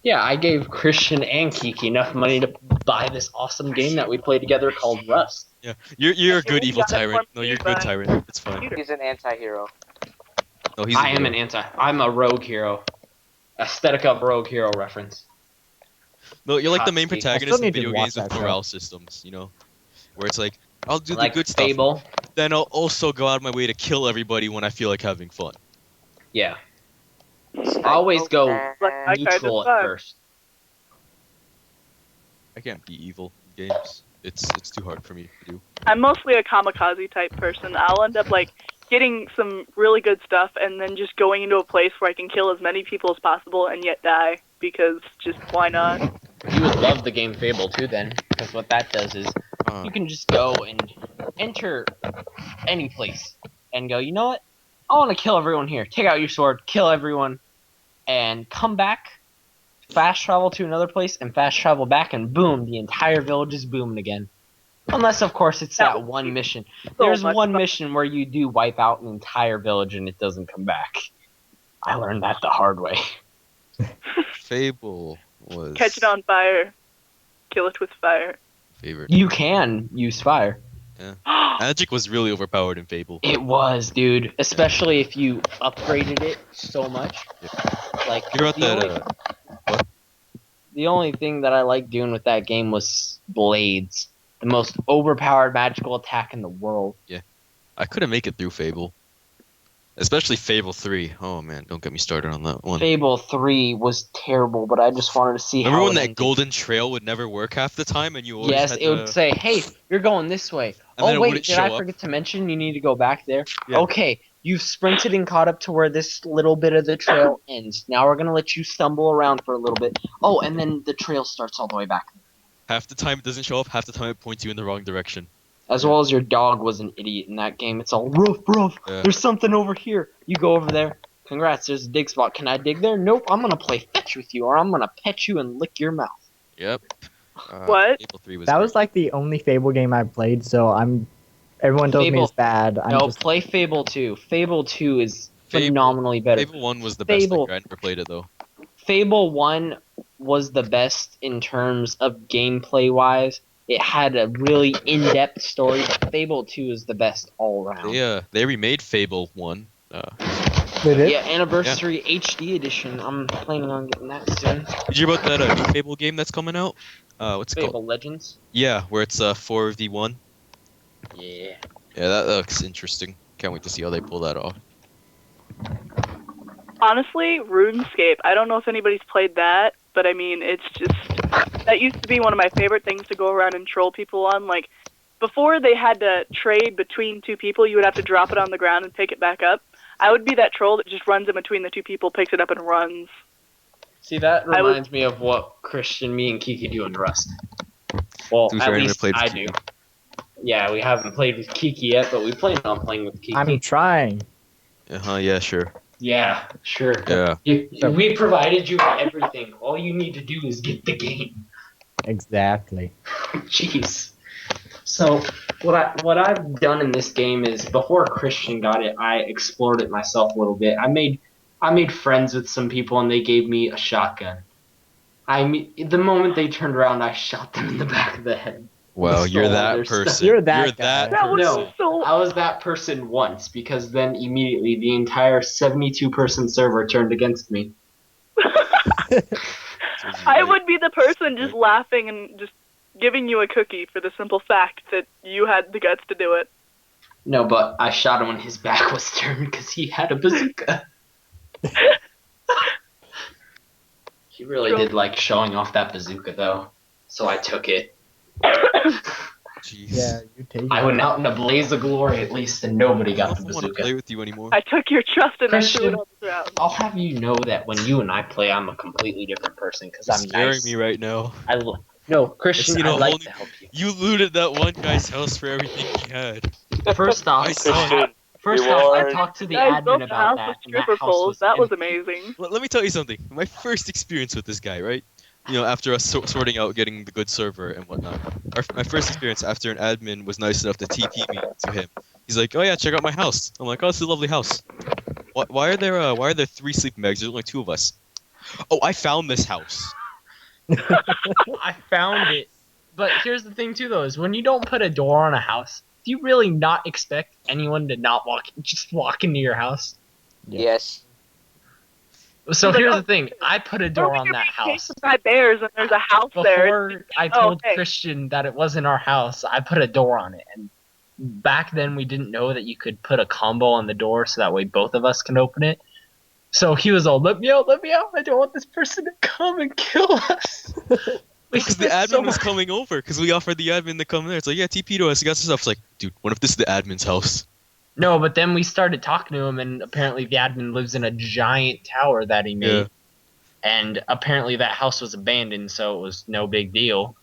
those-
I gave Christian and Kiki enough money to buy this awesome game that we play together called Rust.
Yeah, you're a
Okay,
good
we
evil
got it
tyrant.
for
No,
me
you're a good
by
tyrant. It's fine.
computer.
He's an anti-hero.
No, he's.
I am an I'm a rogue hero. Aesthetic of rogue hero reference.
No, you're like the main
Hot take.
protagonist in
need to
video
watch
games with
that show.
morale systems. You know, where it's like I'll do
Like
the good stuff,
Fable.
then I'll also go out of my way to kill everybody when I feel like having fun.
Yeah. I always go
Like my kind of
neutral at
vibe.
first.
I can't be evil in games. It's too hard for me to do.
I'm mostly a kamikaze type person. I'll end up like getting some really good stuff and then just going into a place where I can kill as many people as possible and yet die, because just why not?
You would love the game Fable 2 then, because what that does is you can just go and enter any place and go, you know what? I want to kill everyone here. Take out your sword, kill everyone, and come back, fast travel to another place, and fast travel back, and boom, the entire village is booming again. Unless, of course, it's that one mission. There's one mission where you do wipe out an entire village and it doesn't come back. I learned that the hard way.
Fable was
Catch it on fire. Kill it with fire.
favorite.
You can use fire.
Magic was really overpowered in Fable.
It was, dude. Especially if you upgraded it so much. Like,
You wrote that.
the only thing that I liked doing with that game was blades. The most overpowered magical attack in the world.
I couldn't make it through Fable, especially Fable 3. Oh man, don't get me started on that one.
Fable 3 was terrible, but I just wanted to see
Remember
how
when
it
that
ended.
golden trail would never work half the time, and you always
Yes,
had
it would say, hey, you're going this way.
And then
Oh,
it
wait,
wouldn't
did
show
I
up.
forget to mention you need to go back there?
Yeah.
Okay, you've sprinted and caught up to where this little bit of the trail ends. Now we're going to let you stumble around for a little bit. Oh, and then the trail starts all the way back.
half the time it doesn't show up, half the time it points you in the wrong direction.
As well as your dog was an idiot in that game. It's all, roof, roof,
Yeah.
there's something over here. You go over there. Congrats, there's a dig spot. Can I dig there? Nope, I'm going to play fetch with you, or I'm going to pet you and lick your mouth.
Yep.
What?
Fable 3 was
That
great.
was like the only Fable game I played, so everyone tells me
Fable-
it's bad.
No, play Fable 2. Fable 2 is
Fable-
phenomenally better.
Fable 1 was the best
Fable-
thing. I never played it though.
Fable 1 was the best in terms of gameplay wise. It had a really in-depth story. Fable 2 is the best all around.
They remade Fable 1.
They did?
Yeah, Anniversary HD Edition. I'm planning on getting that soon.
Did you hear about that new Fable game that's coming out? What's it
Fable
called?
Legends.
Yeah, where it's 4v1.
Yeah.
Yeah, that looks interesting. Can't wait to see how they pull that off.
Honestly, RuneScape. I don't know if anybody's played that, but I mean, it's just that used to be one of my favorite things to go around and troll people on. Like, before they had to trade between two people, you would have to drop it on the ground and pick it back up. I would be that troll that just runs in between the two people, picks it up, and runs.
See, that reminds me of what Christian, me, and Kiki do in Rust. Well,
To be
at
fair, I never
least
played with
I
Kiki.
do. Yeah, we haven't played with Kiki yet, but we plan on playing with Kiki.
I'm trying.
Yeah, sure.
Yeah, sure.
Yeah.
We provided you with everything. All you need to do is get the game.
Exactly.
Jeez. So what I've done in this game is before Christian got it, I explored it myself a little bit. I made friends with some people and they gave me a shotgun. The moment they turned around, I shot them in the back of the head.
Wow, you're
Stole their
that
stuff.
person.
You're that guy.
That was
No.
so.
I was that person once because then immediately the entire 72-person server turned against me.
I would be the person just laughing and just giving you a cookie for the simple fact that you had the guts to do it.
No, but I shot him when his back was turned because he had a bazooka. He really did like showing off that bazooka though, so I took it.
Jeez.
Yeah, you take
I
it.
went out in a blaze of glory at least, and nobody
I
got the
don't want to play
bazooka.
with you anymore.
I took your trust and I threw
Christian.
it on the ground.
I'll have you know that when you and I play, I'm a completely different person because
You're
I'm
scaring
nice.
me right now.
No, Christian,
You know,
I'd like
holding-
to help you.
You looted that one guy's house for everything he had.
First off,
I saw it.
Reward.
I talked to the
Guys built
admin
the house
about that,
with
and that
stripper
house
poles.
was
That was
empty.
amazing.
Let me tell you something. My first experience with this guy, right? You know, after us sorting out getting the good server and whatnot. My first experience after an admin was nice enough to TP me to him. He's like, "Oh yeah, check out my house." I'm like, "Oh, it's a lovely house." Why are there 3 sleeping bags? There's only 2 of us. Oh, I found this house.
I found it. But here's the thing too, though, is when you don't put a door on a house, do you really not expect anyone to not just walk into your house?
Yeah.
Yes.
So
Like,
here's
oh,
the thing: I put a
Or
door
when
on
you're
that
being
house.
chased by bears and there's a house there.
Before I told
hey.
Christian that it wasn't our house, I put a door on it. And back then, we didn't know that you could put a combo on the door so that way both of us can open it. So he was all, let me out, I don't want this person to come and kill us.
Because the admin was coming over. Because we offered the admin to come there. It's like, yeah, TP to us. You got stuff. It's like, dude, what if this is the admin's house?
No, but then we started talking to him, and apparently the admin lives in a giant tower that he made.
Yeah.
And apparently that house was abandoned, so it was no big deal.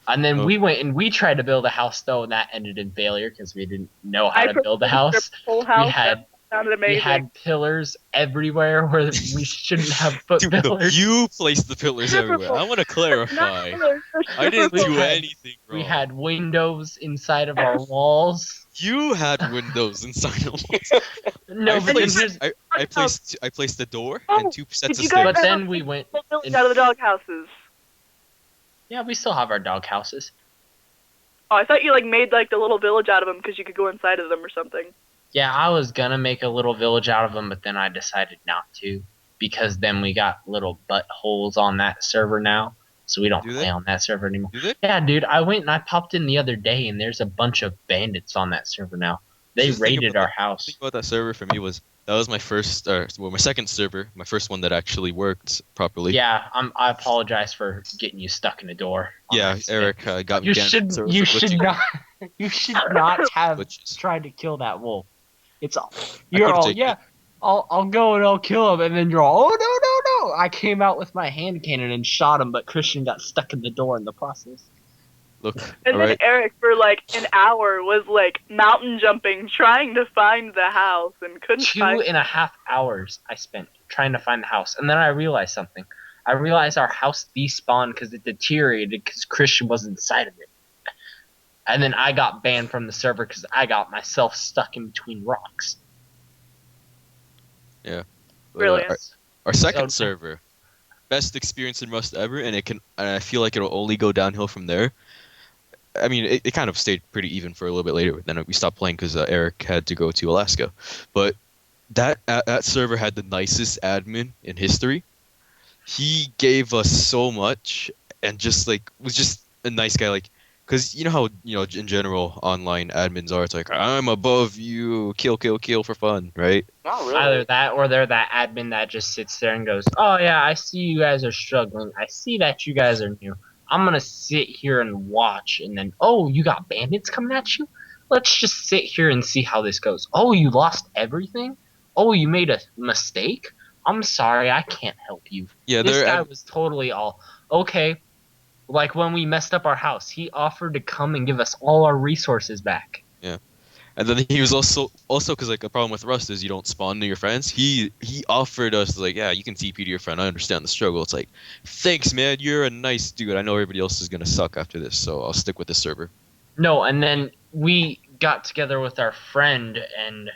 And then
Oh.
we went and we tried to build a house, though, and that ended in failure because we didn't know how
I
to build a house.
Whole house.
had-
That sounded
We
amazing.
had pillars everywhere where we shouldn't have put
Dude, no,
pillars.
you placed the pillars everywhere. I want to clarify. I didn't
We
do
had-
anything wrong.
We had windows inside of our walls.
You had windows inside of walls.
No,
I
but then
placed,
here's,
I placed the door
Oh,
and 2 sets
did
of
you guys
stairs.
but then we went.
Village out of the dog houses.
Yeah, we still have our dog houses.
Oh, I thought you like made like the little village out of them because you could go inside of them or something.
Yeah, I was gonna make a little village out of them, but then I decided not to because then we got little buttholes on that server now, so we don't
Do
play
they?
on that server anymore.
Do they?
Yeah, dude, I went and I popped in the other day, and there's a bunch of bandits on that server now. They
Just think
raided
about
our
The
house.
thing about that server for me was that was my first, my second server, my first one that actually worked properly.
Yeah, I apologize for getting you stuck in a door. on
Yeah,
accident.
Eric got me
You
banned
should
from server
you
for
should
glitching.
not you should not have
Glitches.
tried to kill that wolf. It's all
I
you're
could've
all
taken
yeah.
it.
I'll go and I'll kill him, and then you're all oh no. I came out with my hand cannon and shot him, but Christian got stuck in the door in the process.
Look,
And then
alright.
Eric for like an hour was like mountain jumping trying to find the house and couldn't find
2.5 hours I spent trying to find the house, and then I realized something. I realized our house despawned because it deteriorated because Christian was inside of it. And then I got banned from the server because I got myself stuck in between rocks.
Brilliant.
Our second
So-
server, best experience in Rust ever, and I feel like it'll only go downhill from there. I mean, it kind of stayed pretty even for a little bit later, but then we stopped playing because Eric had to go to Alaska. But that server had the nicest admin in history. He gave us so much, and just like was just a nice guy. Like, because you know how in general online admins are. It's like I'm above you, kill for fun, right?
Not really.
Either that or they're that admin that just sits there and goes, oh yeah, I see you guys are struggling. I see that you guys are new. I'm going to sit here and watch. And then, oh, you got bandits coming at you? Let's just sit here and see how this goes. Oh, you lost everything? Oh, you made a mistake? I'm sorry, I can't help you.
Yeah,
This
they're
guy was totally all, okay. Like when we messed up our house, he offered to come and give us all our resources back.
And then he was also because like a problem with Rust is you don't spawn to your friends. He offered us like, yeah, you can TP to your friend. I understand the struggle. It's like, thanks, man. You're a nice dude. I know everybody else is gonna suck after this, so I'll stick with the server.
No, and then we got together with our friend and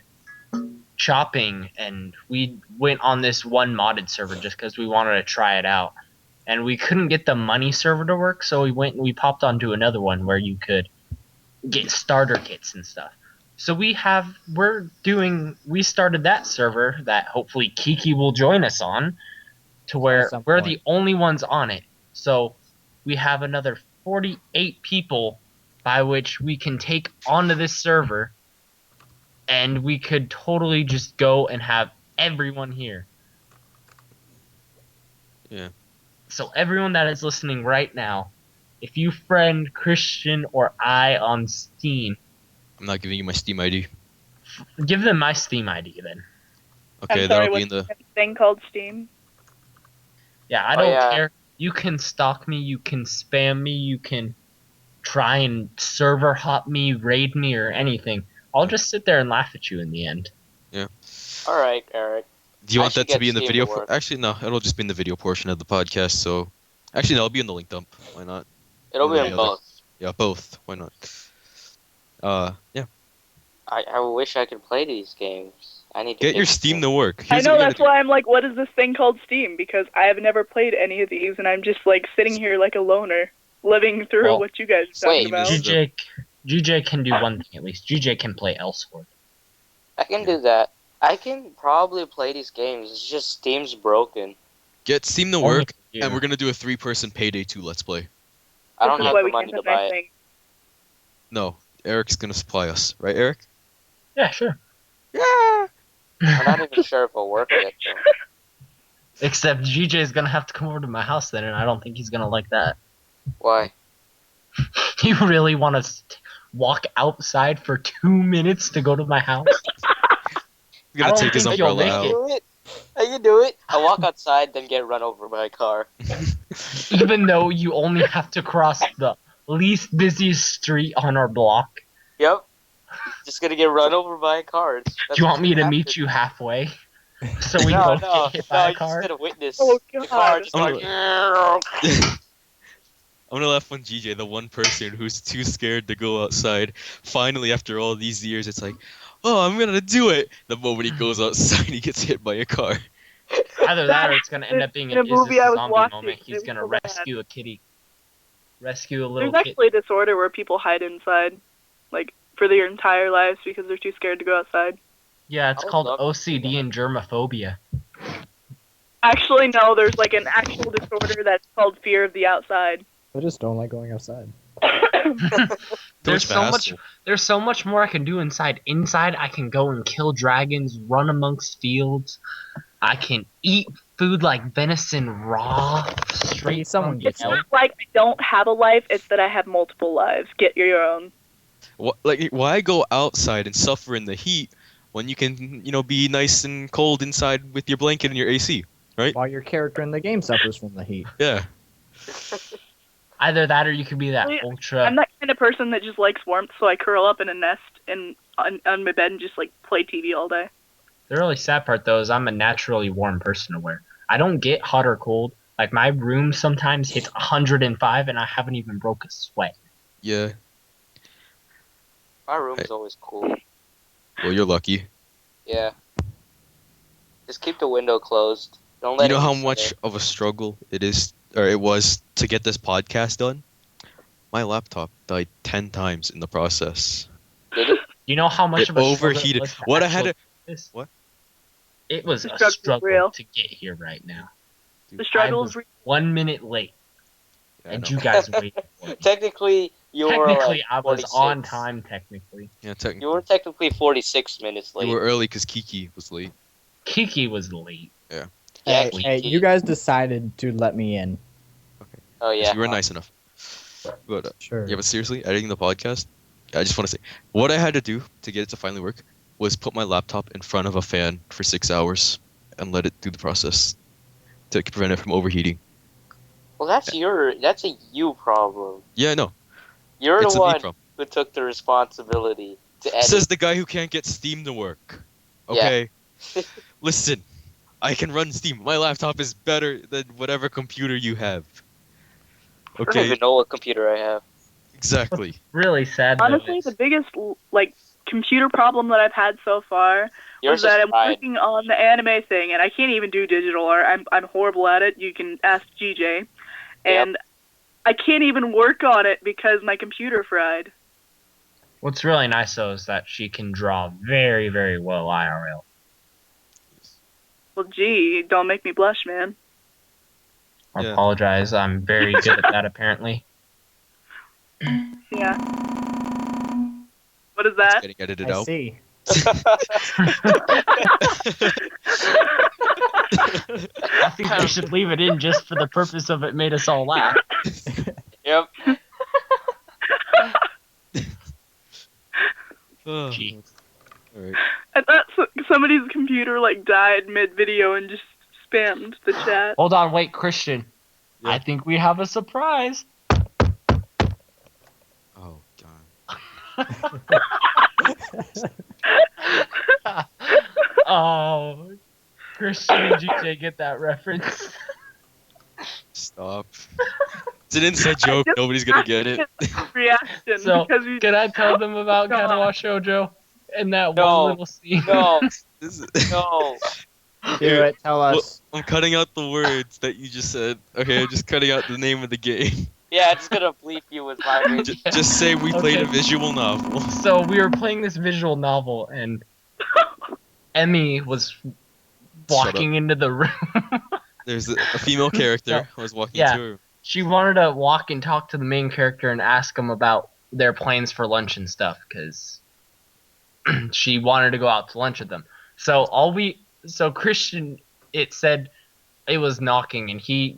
chopping, and we went on this one modded server just because we wanted to try it out. And we couldn't get the money server to work, so we went and we popped onto another one where you could get starter kits and stuff. So we started that server that hopefully Kiki will join us on, to where
At some
we're
point.
the only ones on it. So we have another 48 people by which we can take onto this server, and we could totally just go and have everyone here.
Yeah.
So everyone that is listening right now, if you friend Christian or I on Steam,
I'm not giving you my Steam ID.
give them my Steam ID then.
Okay,
I'm sorry,
that'll be
what's
in the.
a thing called Steam?
Yeah, I
Oh,
don't
yeah.
care. You can stalk me, you can spam me, you can try and server hop me, raid me, or anything. I'll just sit there and laugh at you in the end.
All right, Eric.
Do you
I
want
should
that to
get
be in the
Steam
video?
to work.
Actually, no. It'll just be in the video portion of the podcast. So, actually, no. It'll be in the link dump. Why not?
It'll be
Yeah,
in
yeah,
both.
Yeah, both. Why not? Yeah.
I wish I could play these games. I need to
Get your
fix
Steam
them.
to work.
I
Here's
know,
what you
that's
gotta
why I'm like, what is this thing called Steam? Because I have never played any of these, and I'm just like sitting here like a loner, living through
Well,
what you guys are talking
wait,
about.
This is
GJ can do one thing at least. GJ can play Elsword.
I can do that. I can probably play these games. It's just Steam's broken.
Get Steam to
Only
work,
computer.
and we're gonna do a 3-person Payday 2 Let's Play.
I don't
This is
have
why
the
we
money
can't
to
have
buy
nice
it.
things.
No, Eric's gonna supply us, right, Eric?
Yeah, sure.
Yeah.
I'm not even sure if it'll work yet. Though.
Except GJ's gonna have to come over to my house then, and I don't think he's gonna like that.
Why?
You really want to walk outside for 2 minutes to go to my house?
He's gonna
don't
take his
think you'll
umbrella
make
out.
it.
Do it. I can do it. I walk outside, then get run over by a car.
Even though you only have to cross the least busiest street on our block.
Yep. Just gonna get run over by a car.
Do you want me to meet you halfway? So we
No,
both
no,
get hit
no.
by a
You're just
car?
gonna witness
Oh,
the car
God.
just like.
I'm gonna laugh when GJ, the one person who's too scared to go outside, finally after all these years, it's like, oh, I'm gonna do it. The moment he goes outside, he gets hit by a car.
Either that or it's gonna end up being
in
an
a
Is
movie
This
I
a
was
Zombie
watching,
moment.
it
He's
was
gonna
so bad.
rescue a kitty. Rescue a little
There's
kid.
actually a disorder where people hide inside, like, for their entire lives because they're too scared to go outside.
Yeah, it's
I would
called
love to see
OCD and germophobia.
Actually, no, there's like an actual disorder that's called fear of the outside.
I just don't like going outside.
There's
much
so much.
hassle.
There's so much more I can do inside. Inside, I can go and kill dragons, run amongst fields. I can eat food like venison raw, straight
someone
from the
gets
It's
it.
elk.
not like I don't have a life, it's that I have multiple lives. Get your own.
Why go outside and suffer in the heat when you can, be nice and cold inside with your blanket and your AC, right?
While your character in the game suffers from the heat.
Yeah.
Either that, or you could be that
Really,
ultra.
I'm that kind of person that just likes warmth, so I curl up in a nest and on my bed and just like play TV all day.
The really sad part, though, is I'm a naturally warm person to wear. I don't get hot or cold. Like, my room sometimes hits 105, and I haven't even broke a sweat.
Yeah.
My room's always cool.
Well, you're lucky.
Yeah. Just keep the window closed. Don't let
You know
it
how
get
much of a struggle it was to get this podcast done? My laptop died 10 times in the process.
Did it?
You know how much
It
of a struggle
overheated.
it was to
What I had
actually
to
do this?
What?
It was
The
a
struggle's
struggle
real.
to get here right now.
The struggle's
I was 1 minute late,
Yeah, I
and
know.
you guys waited for me.
Technically, you were
Technically,
like
I was
46.
on time. Technically,
Yeah,
You
technically.
were technically 46 minutes
You
late.
were early because Kiki was late.
Kiki was late.
Yeah,
Hey,
Kiki.
you guys decided to let me in.
Oh
Yes,
yeah.
you were nice enough. But
Sure.
yeah, but seriously, editing the podcast, I just want to say, what I had to do to get it to finally work was put my laptop in front of a fan for 6 hours and let it do the process to prevent it from overheating.
Well, that's a you problem.
Yeah, no,
You're
it's
the
a me
one
problem.
who took the responsibility to edit.
Says the guy who can't get Steam to work.
Yeah.
Okay? Listen, I can run Steam. My laptop is better than whatever computer you have.
I don't
Okay,
even know what computer I have.
exactly.
Really sad. though,
Honestly,
is-
the biggest like computer problem that I've had so far
Yours
is that
is
I'm
fried.
working on the anime thing, and I can't even do digital art. I'm horrible at it. You can ask GJ, and I can't even work on it because my computer fried.
What's really nice though is that she can draw very, very well IRL.
Well, gee, don't make me blush, man.
I
Yeah.
apologize. I'm very good at that apparently.
Yeah. What is
It's
that?
getting edited
I
out.
see.
I think we should leave it in just for the purpose of it made us all laugh.
Yep.
Oh,
Gee.
all right.
I thought somebody's computer like died mid-video and just spammed the chat.
Hold on, wait, Christian.
Yeah.
I think we have a surprise.
Oh god.
Oh, Christian and GJ get that reference.
Stop. It's an inside joke.
just-
Nobody's gonna get it.
Reaction
So,
because we
can I tell them about
God.
Kanawa Shoujo and that
No.
one little scene?
No,
This is-
no.
Do it. Tell us.
I'm cutting out the words that you just said. Okay, I'm just cutting out the name of the game.
Yeah, I'm just gonna bleep you with my name.
Just say we played a
Okay.
visual novel.
So we were playing this visual novel, and Emmy was walking into the room.
There's a female character who was walking
Yeah.
into her.
She wanted to walk and talk to the main character and ask him about their plans for lunch and stuff, because she wanted to go out to lunch with them. So Christian, it said, It was knocking, and he's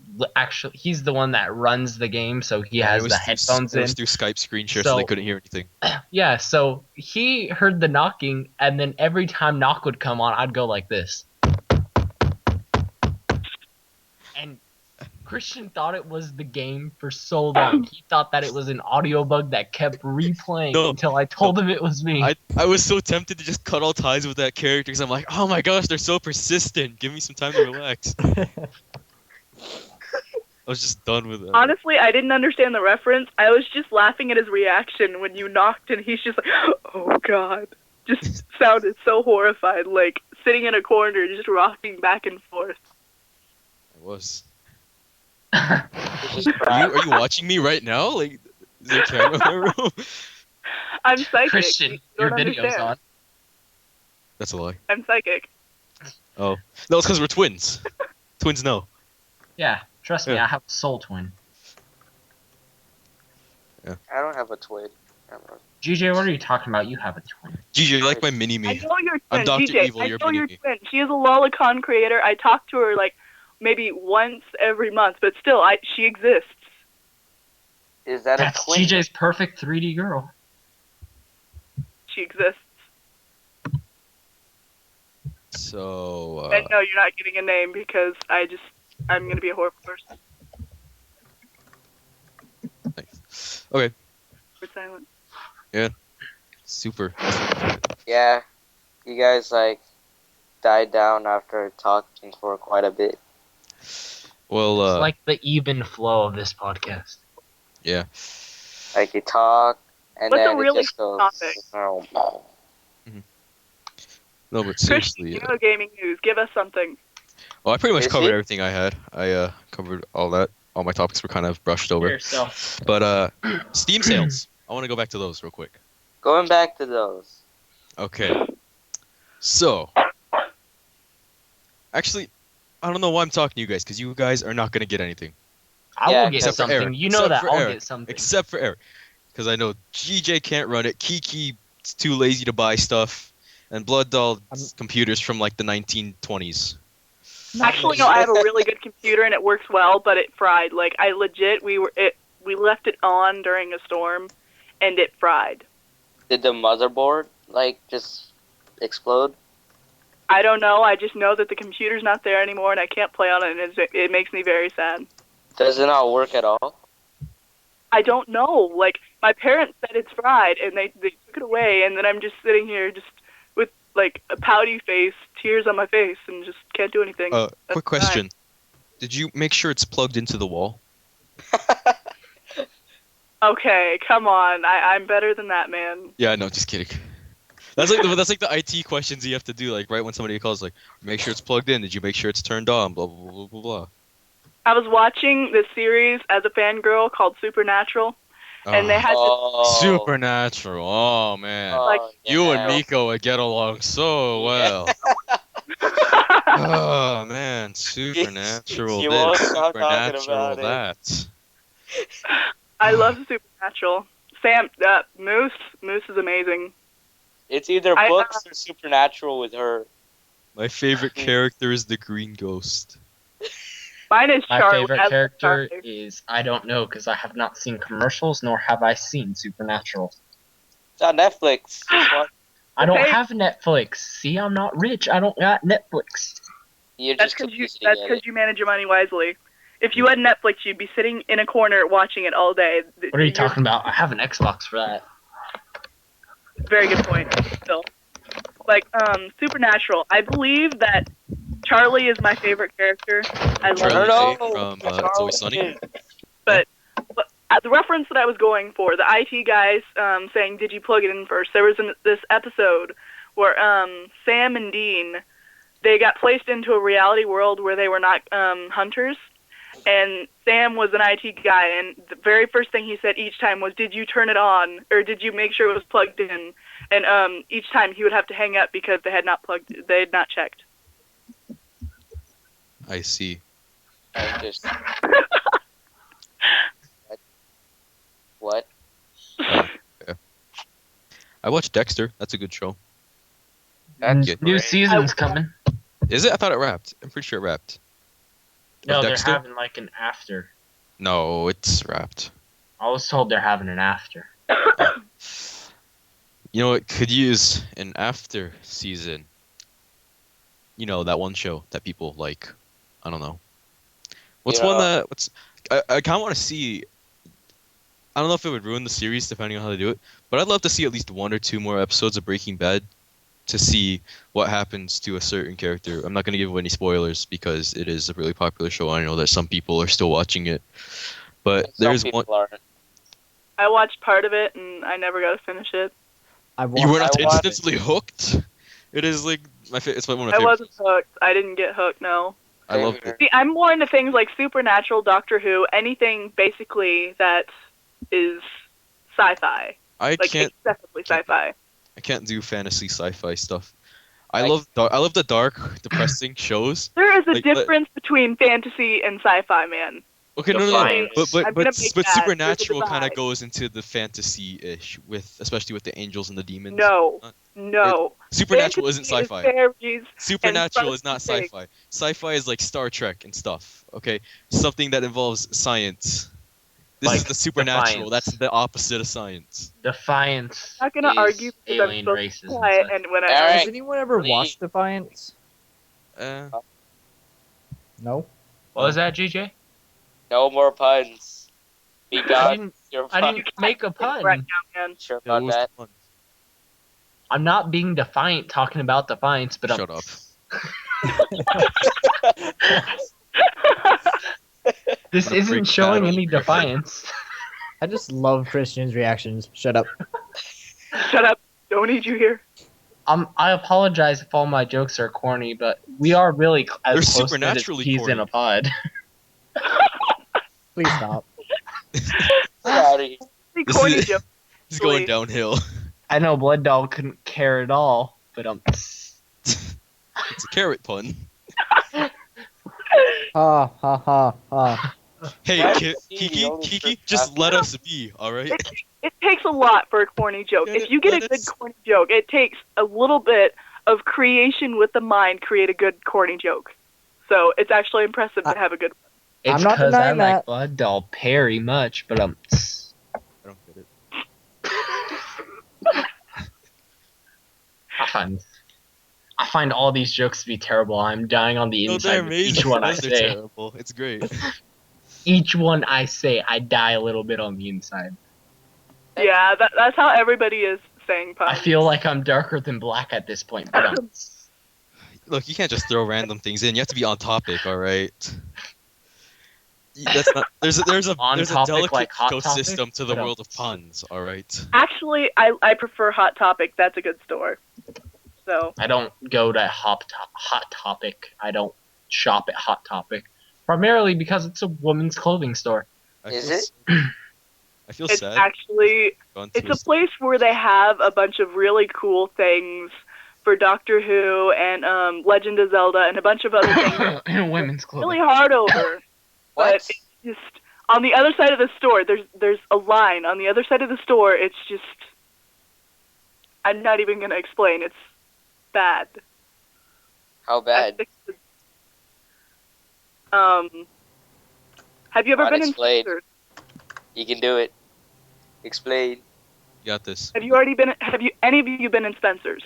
the one that runs the game, so he has the headphones
It
in.
was through Skype screen share, so
So-
they couldn't hear anything.
Yeah, so he heard the knocking, and then every time knock would come on, I'd go like this. And Christian thought it was the game for so long. He thought that it was an audio bug that kept replaying
No,
until I told him it was me.
I was so tempted to just cut all ties with that character because I'm like, oh my gosh, they're so persistent. Give me some time to relax. I was just done with it.
Honestly, I didn't understand the reference. I was just laughing at his reaction when you knocked, and he's just like, "Oh God!" Just sounded so horrified, like sitting in a corner, just rocking back and forth.
I was.
It's just
Are you watching me right now? Like, is there a camera in the room?
I'm psychic.
Christian,
You
your
don't
video's
understand.
on.
That's a lie.
I'm psychic.
Oh. No, it's because we're twins. Twins know.
Yeah, trust me,
Yeah.
I have a soul twin.
I don't have a twin.
GJ, what are you talking about? You have a twin.
GJ, you like my mini
I
me.
know your
I'm
twin,
Dr.
DJ.
Evil,
I
you're
know your
mini-me.
twin. She is a lolicon creator. I talk to her like maybe once every month, but still, she exists.
Is that
That's
a twin?
GJ's perfect 3D girl.
She exists.
So,
And no, you're not getting a name because I'm gonna be a horrible person.
nice. Okay,
We're silent.
super.
Yeah, you guys like died down after talking for quite a bit.
Well,
It's like the even flow of this podcast.
yeah.
Like you talk, and
What's a
then
really
it just goes.
topic?
Oh,
No, but
Christian,
seriously.
you know gaming news. Give us something.
Well, I pretty much
Is
covered
it?
everything I had. I covered all that. All my topics were kind of brushed over.
Here, so
But Steam sales. I want to go back to those real quick.
going back to those.
Okay. So, actually, I don't know why I'm talking to you guys because you guys are not gonna get anything
I
Yeah,
will get
except
for
something.
Eric.
You know
Except
that
for
I'll
Eric.
get something.
except for Eric, because I know GJ can't run it. Kiki's too lazy to buy stuff, and Blooddoll computers from like the 1920s.
Actually, no, I have a really good computer and it works well, but it fried. Like I legit, we left it on during a storm, and it fried.
Did the motherboard like just explode?
I don't know. I just know that the computer's not there anymore, and I can't play on it, and it makes me very sad.
Does it not work at all?
I don't know. Like my parents said it's fried, and they took it away, and then I'm just sitting here just with like a pouty face, tears on my face, and just can't do anything. That's
Quick question: did you make sure it's plugged into the wall?
Okay, come on. I'm better than that, man.
Yeah, no, just kidding. That's like the IT questions you have to do, like right when somebody calls, like make sure it's plugged in. Did you make sure it's turned on? Blah blah blah blah blah.
I was watching this series as a fangirl called Supernatural, and they had
Oh,
Supernatural. Oh man,
oh,
like,
you and
yeah.
Miko would get along so well. Oh man, Supernatural
You
this,
won't stop talking
Supernatural
about it.
that.
I love Supernatural. Moose is amazing.
It's either
I-
books or Supernatural with her.
My favorite character is the Green Ghost.
Mine is
My
Charlie.
favorite
I love
character
Charlie.
is I don't know because I have not seen commercials nor have I seen Supernatural.
It's on Netflix. Just watch-
I don't
Okay.
have Netflix. See, I'm not rich. I don't got Netflix.
You're
That's
just too
because you
busy to get it.
manage your money wisely. If you had Netflix, you'd be sitting in a corner watching it all day.
What are you talking about? I have an Xbox for that.
Very good point. Still, like Supernatural. I believe that Charlie is my favorite character. I love
Charlie
her.
know.
Day from It's
Charlie
Always Sunny.
is.
But the reference that I was going for, the IT guys saying, "Did you plug it in first?" There was this episode where Sam and Dean, they got placed into a reality world where they were not hunters, and Sam was an IT guy, and the very first thing he said each time was, "Did you turn it on, or did you make sure it was plugged in?" And each time he would have to hang up because they had not checked.
I see.
I just. What?
I watched Dexter. That's a good show.
That's
Yeah.
New
great.
season's coming.
Is it? I thought it wrapped. I'm pretty sure it wrapped.
No, they're
Dexter?
having like an after.
No, it's wrapped.
I was told they're having an after.
You know, it could use an after season. You know, that one show that people like. I don't know. What's
You
one
know-
that? I kind of want to see. I don't know if it would ruin the series depending on how they do it, but I'd love to see at least 1 or 2 more episodes of Breaking Bad to see what happens to a certain character. I'm not going to give away any spoilers because it is a really popular show. I know that some people are still watching it, but
Some
there's
people
one.
aren't.
I watched part of it and I never got to finish it.
I
You were not
I watched-
instantly hooked. It is like it's like one of my
I
favorite.
wasn't hooked. I didn't get hooked, no.
I loved it.
See, I'm more into things like Supernatural, Doctor Who, anything basically that is sci-fi.
I
Like
can't
excessively sci-fi.
I can't do fantasy sci-fi stuff. I love the dark, depressing shows.
There is a
Like,
difference between fantasy and sci-fi, man.
Okay, no,
Defiance.
but
I'm gonna make that.
Supernatural
There's a
kind of
divide.
goes into the fantasy-ish especially with the angels and the demons.
No.
Not-
No.
Supernatural isn't
Fantasy is
sci-fi.
fairies.
Supernatural is not
fantasy.
sci-fi. Sci-fi is like Star Trek and stuff. Okay, something that involves science. This
Like
is the supernatural.
Defiance.
That's the opposite of science.
Defiance.
I'm not gonna
is
argue because I'm
alien
so
races. and
quiet
such.
and when I
Alright.
Has anyone ever
Please.
watched Defiance? No?
What was that, GJ?
No more puns. Be
I
gone.
didn't.
Your
I
pun.
didn't make a pun.
right now, man.
Sure
Yeah, what
about
was
that.
the fun?
I'm not being defiant talking about defiance, but
Shut up.
This
Gonna
isn't
break
showing
that
any
over.
defiance.
I just love Christian's reactions. Shut up.
Shut up. Don't need you here.
I apologize if all my jokes are corny, but we are really as
They're
close to
supernaturally
peas in
corny.
a pod.
Please stop.
Get out of here.
The
This
corny
is-
joke.
He's going
Please.
downhill.
I know Blooddoll couldn't care at all, but
It's a carrot pun.
Ha ha ha ha.
Hey,
Why is he the
Kiki,
only
Kiki,
person
just
asking?
let us be, alright?
It takes a lot for a corny joke.
Get
If
it?
you get a
Let
good
us-
corny joke, it takes a little bit of creation with the mind create a good corny joke. So it's actually impressive to have a good one.
it's
I'm not
because I
denying
like
that.
Blooddoll very much, but
I don't get it.
I find all these jokes to be terrible. I'm dying on the
No,
inside
they're
with
amazing.
each one I
They're
say.
terrible. It's great.
Each one I say, I die a little bit on the inside.
Yeah, that's how everybody is saying puns.
I feel like I'm darker than black at this point, but
Look, you can't just throw random things in. You have to be on topic, alright? That's not. There's a
On
there's a
topic,
delicate
like Hot Topic?
ecosystem to the
What else?
world of puns, alright?
Actually, I prefer Hot Topic. That's a good store. So
I don't go to Hot Topic. I don't shop at Hot Topic. Primarily because it's a woman's clothing store.
I
Is
feel
it?
s- I feel
it's
sad.
actually
gone to
it's a place where they have a bunch of really cool things for Doctor Who and Legend of Zelda and a bunch of other things
In women's
really
clothing.
hard over. But
What?
it's just on the other side of the store. There's a line on the other side of the store. It's just I'm not even gonna explain. It's bad.
How bad?
Have you ever
Come on,
been in
explain.
Spencer's?
You can do it. Explain.
You got this.
Have you already been? Have you any of you been in Spencer's?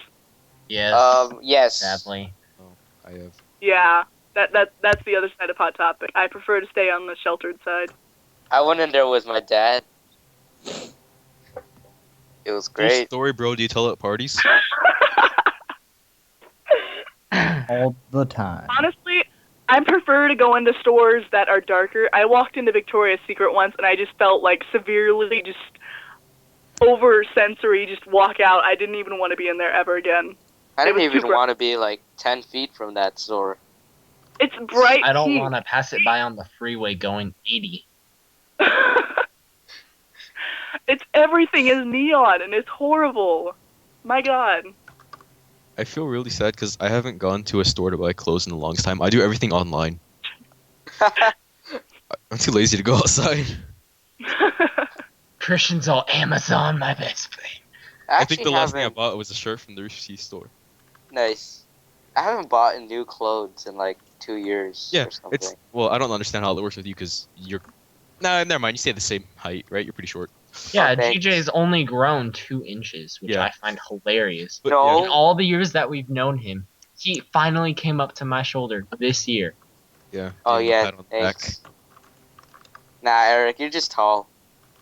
Yes,
Yes.
sadly.
I have.
Yeah, that's the other side of Hot Topic. I prefer to stay on the sheltered side.
I went in there with my dad. It was
Cool
great.
story, bro. Do you tell it at parties?
All the time.
Honestly, I prefer to go into stores that are darker. I walked into Victoria's Secret once, and I just felt like severely just over sensory. Just walk out. I didn't even want to be in there ever again.
I
it
didn't
was
even
super-
want to be like 10 feet from that store.
It's bright.
I don't
pink.
want to pass it by on the freeway going 80.
It's everything is neon, and it's horrible. My God.
I feel really sad because I haven't gone to a store to buy clothes in the longest time. I do everything online. I'm too lazy to go outside.
Christian's all Amazon, my best friend.
I think the last thing I
haven't-
bought was a shirt from the Rishi store.
Nice. I haven't bought new clothes in like 2 years
Yeah,
or something.
it's well, I don't understand how it works with you because you're. Nah, never mind. You stay the same height, right? You're pretty short.
Yeah,
thanks.
GJ's only grown 2 inches, which
Yeah.
I find hilarious.
But,
No.
In all the years that we've known him, he finally came up to my shoulder this year.
Yeah.
Oh
gave him a
yeah,
pat on the back.
thanks. Nah, Eric, you're just tall.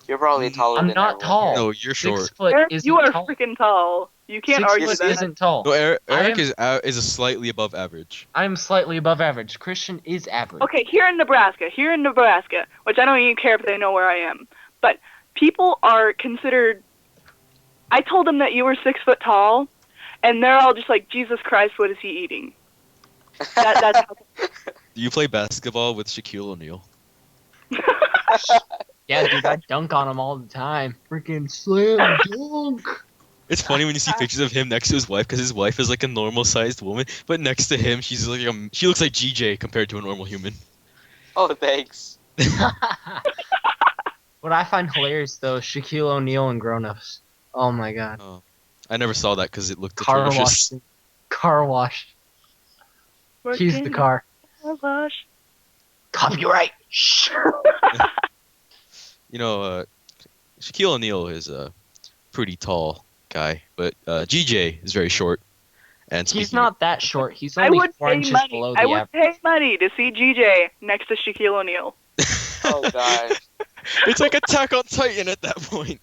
You're probably taller
I'm
than
not
everyone
tall.
here.
No, you're
6
short.
foot
Eric,
isn't
you are
tall.
freaking tall. You can't
6
argue
foot
that.
isn't tall.
No, Eric
I am-
is a slightly above average.
I am slightly above average. Christian is average.
Okay, here in Nebraska, which I don't even care if they know where I am, but people are considered. I told them that you were 6 foot tall, and they're all just like, Jesus Christ, what is he eating? That's how.
Do you play basketball with Shaquille O'Neal?
Yeah, dude, I dunk on him all the time. Freaking slam dunk.
It's funny when you see pictures of him next to his wife because his wife is like a normal-sized woman, but next to him, she looks like GJ compared to a normal human.
Oh, thanks.
What I find hilarious though, is Shaquille O'Neal and grown-ups. Oh my god.
Oh, I never saw that because it looked
Car
atrocious.
wash. Car wash. He's the car.
Car wash.
Copyright. Shh.
You know, Shaquille O'Neal is a pretty tall guy, but GJ is very short. And
He's
speaking
not that short. He's
I
only
would
4
pay
inches
money.
below the
I would
average.
pay money to see GJ next to Shaquille O'Neal.
Oh god.
it's like Attack on Titan at that point.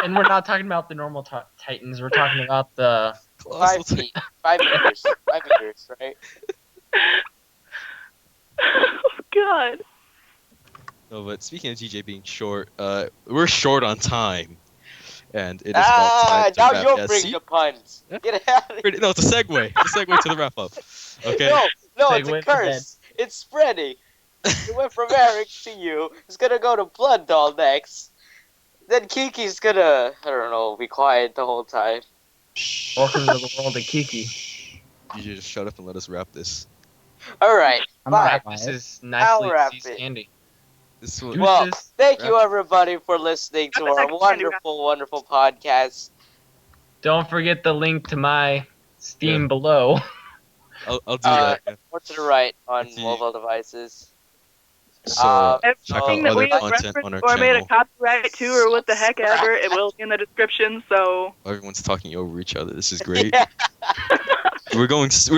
And we're not talking about the normal Titans. We're talking about the.
5 feet. 5 meters. 5 meters, right?
Oh God.
No, but speaking of GJ being short, we're short on time, and it is about time to
Now
wrap.
you're
Yeah,
bringing
see?
the puns.
Yeah.
Get out of here.
No, it's a segue. It's a segue to the wrap up. Okay.
No, it's
Segue
a
to
curse. It's spreading. It went from Eric to you. It's gonna go to Blooddoll next. Then Kiki's gonna, I don't know, be quiet the whole time.
Welcome to the world of Kiki.
GJ, just shut up and let us wrap this.
Alright,
I'm
bye.
not
This
quiet.
is nicely
wrap
seized
it.
candy.
This will,
Deuces.
Well, thank you everybody for listening to our
Candy
wonderful, wonderful podcast.
Don't forget the link to my Steam
Yeah.
below.
I'll do that. Yeah.
Or to the right on
Let's see.
mobile devices.
So check out
Everything that
other
we have
content on our
referenced or made a
channel.
copyright to or what the heck ever, it will be in the description. So
Everyone's talking over each other. This is great.
Yeah.
We were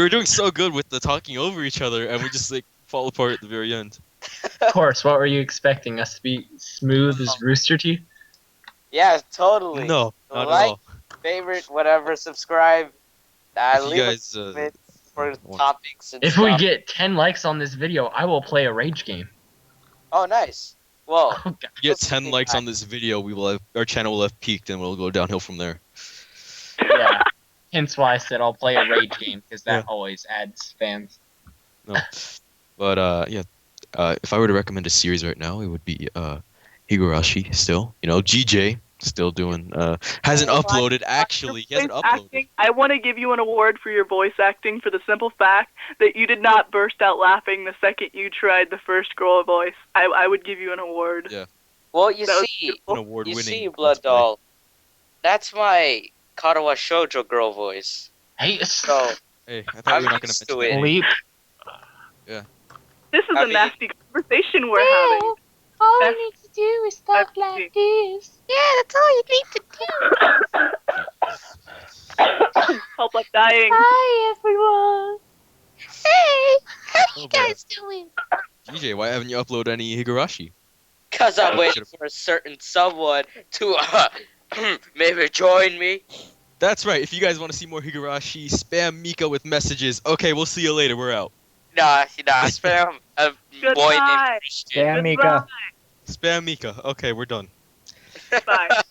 doing so good with the talking over each other, and we just like fall apart at the very end.
Of course, what were you expecting? Us to be smooth as Rooster Teeth?
Yeah, totally.
No, not
Like,
at all.
Favorite, whatever, subscribe.
If you
Leave
guys,
us comments for
want-
topics and
If
stuff.
we get 10 likes on this video, I will play a rage game.
Oh, nice. Well,
Oh, God.
If you get 10 likes on this video, our channel will have peaked, and we'll go downhill from there.
Yeah. Hence why I said I'll play a rage game, because that
Yeah.
always adds fans.
No, but yeah. If I were to recommend a series right now, it would be Higurashi. Still, GJ still doing. Hasn't
Oh,
uploaded actually. He hasn't
voice
uploaded.
acting, I want to give you an award for your voice acting for the simple fact that you did not burst out laughing the second you tried the first girl voice. I would give you an award.
Yeah.
well, you
That was
see,
beautiful.
An award-winning.
you see,
Let's Play.
Blooddoll. That's my Karawa Shoujo girl voice.
Hey,
So,
Hey, I thought
I'm
we were not going
used
to
to
mention
it.
that.
bleep.
This is
I
a
mean-
nasty conversation we're having.
All
That's-
you need to do is talk
that's-
like this. Yeah, that's all you need to do.
Help us dying.
Hi, everyone. Hey, how
Oh,
you
boy.
guys doing?
GJ, why haven't you uploaded any Higurashi?
because I'm
Oh,
waiting
should've-
for a certain someone to maybe join me.
That's right. If you guys want to see more Higurashi, spam Mika with messages. Okay, we'll see you later. We're out.
Nah, spam a boy
Goodbye.
named Christian.
Damn, Mika.
Spam Mika. Okay, we're done.
Bye.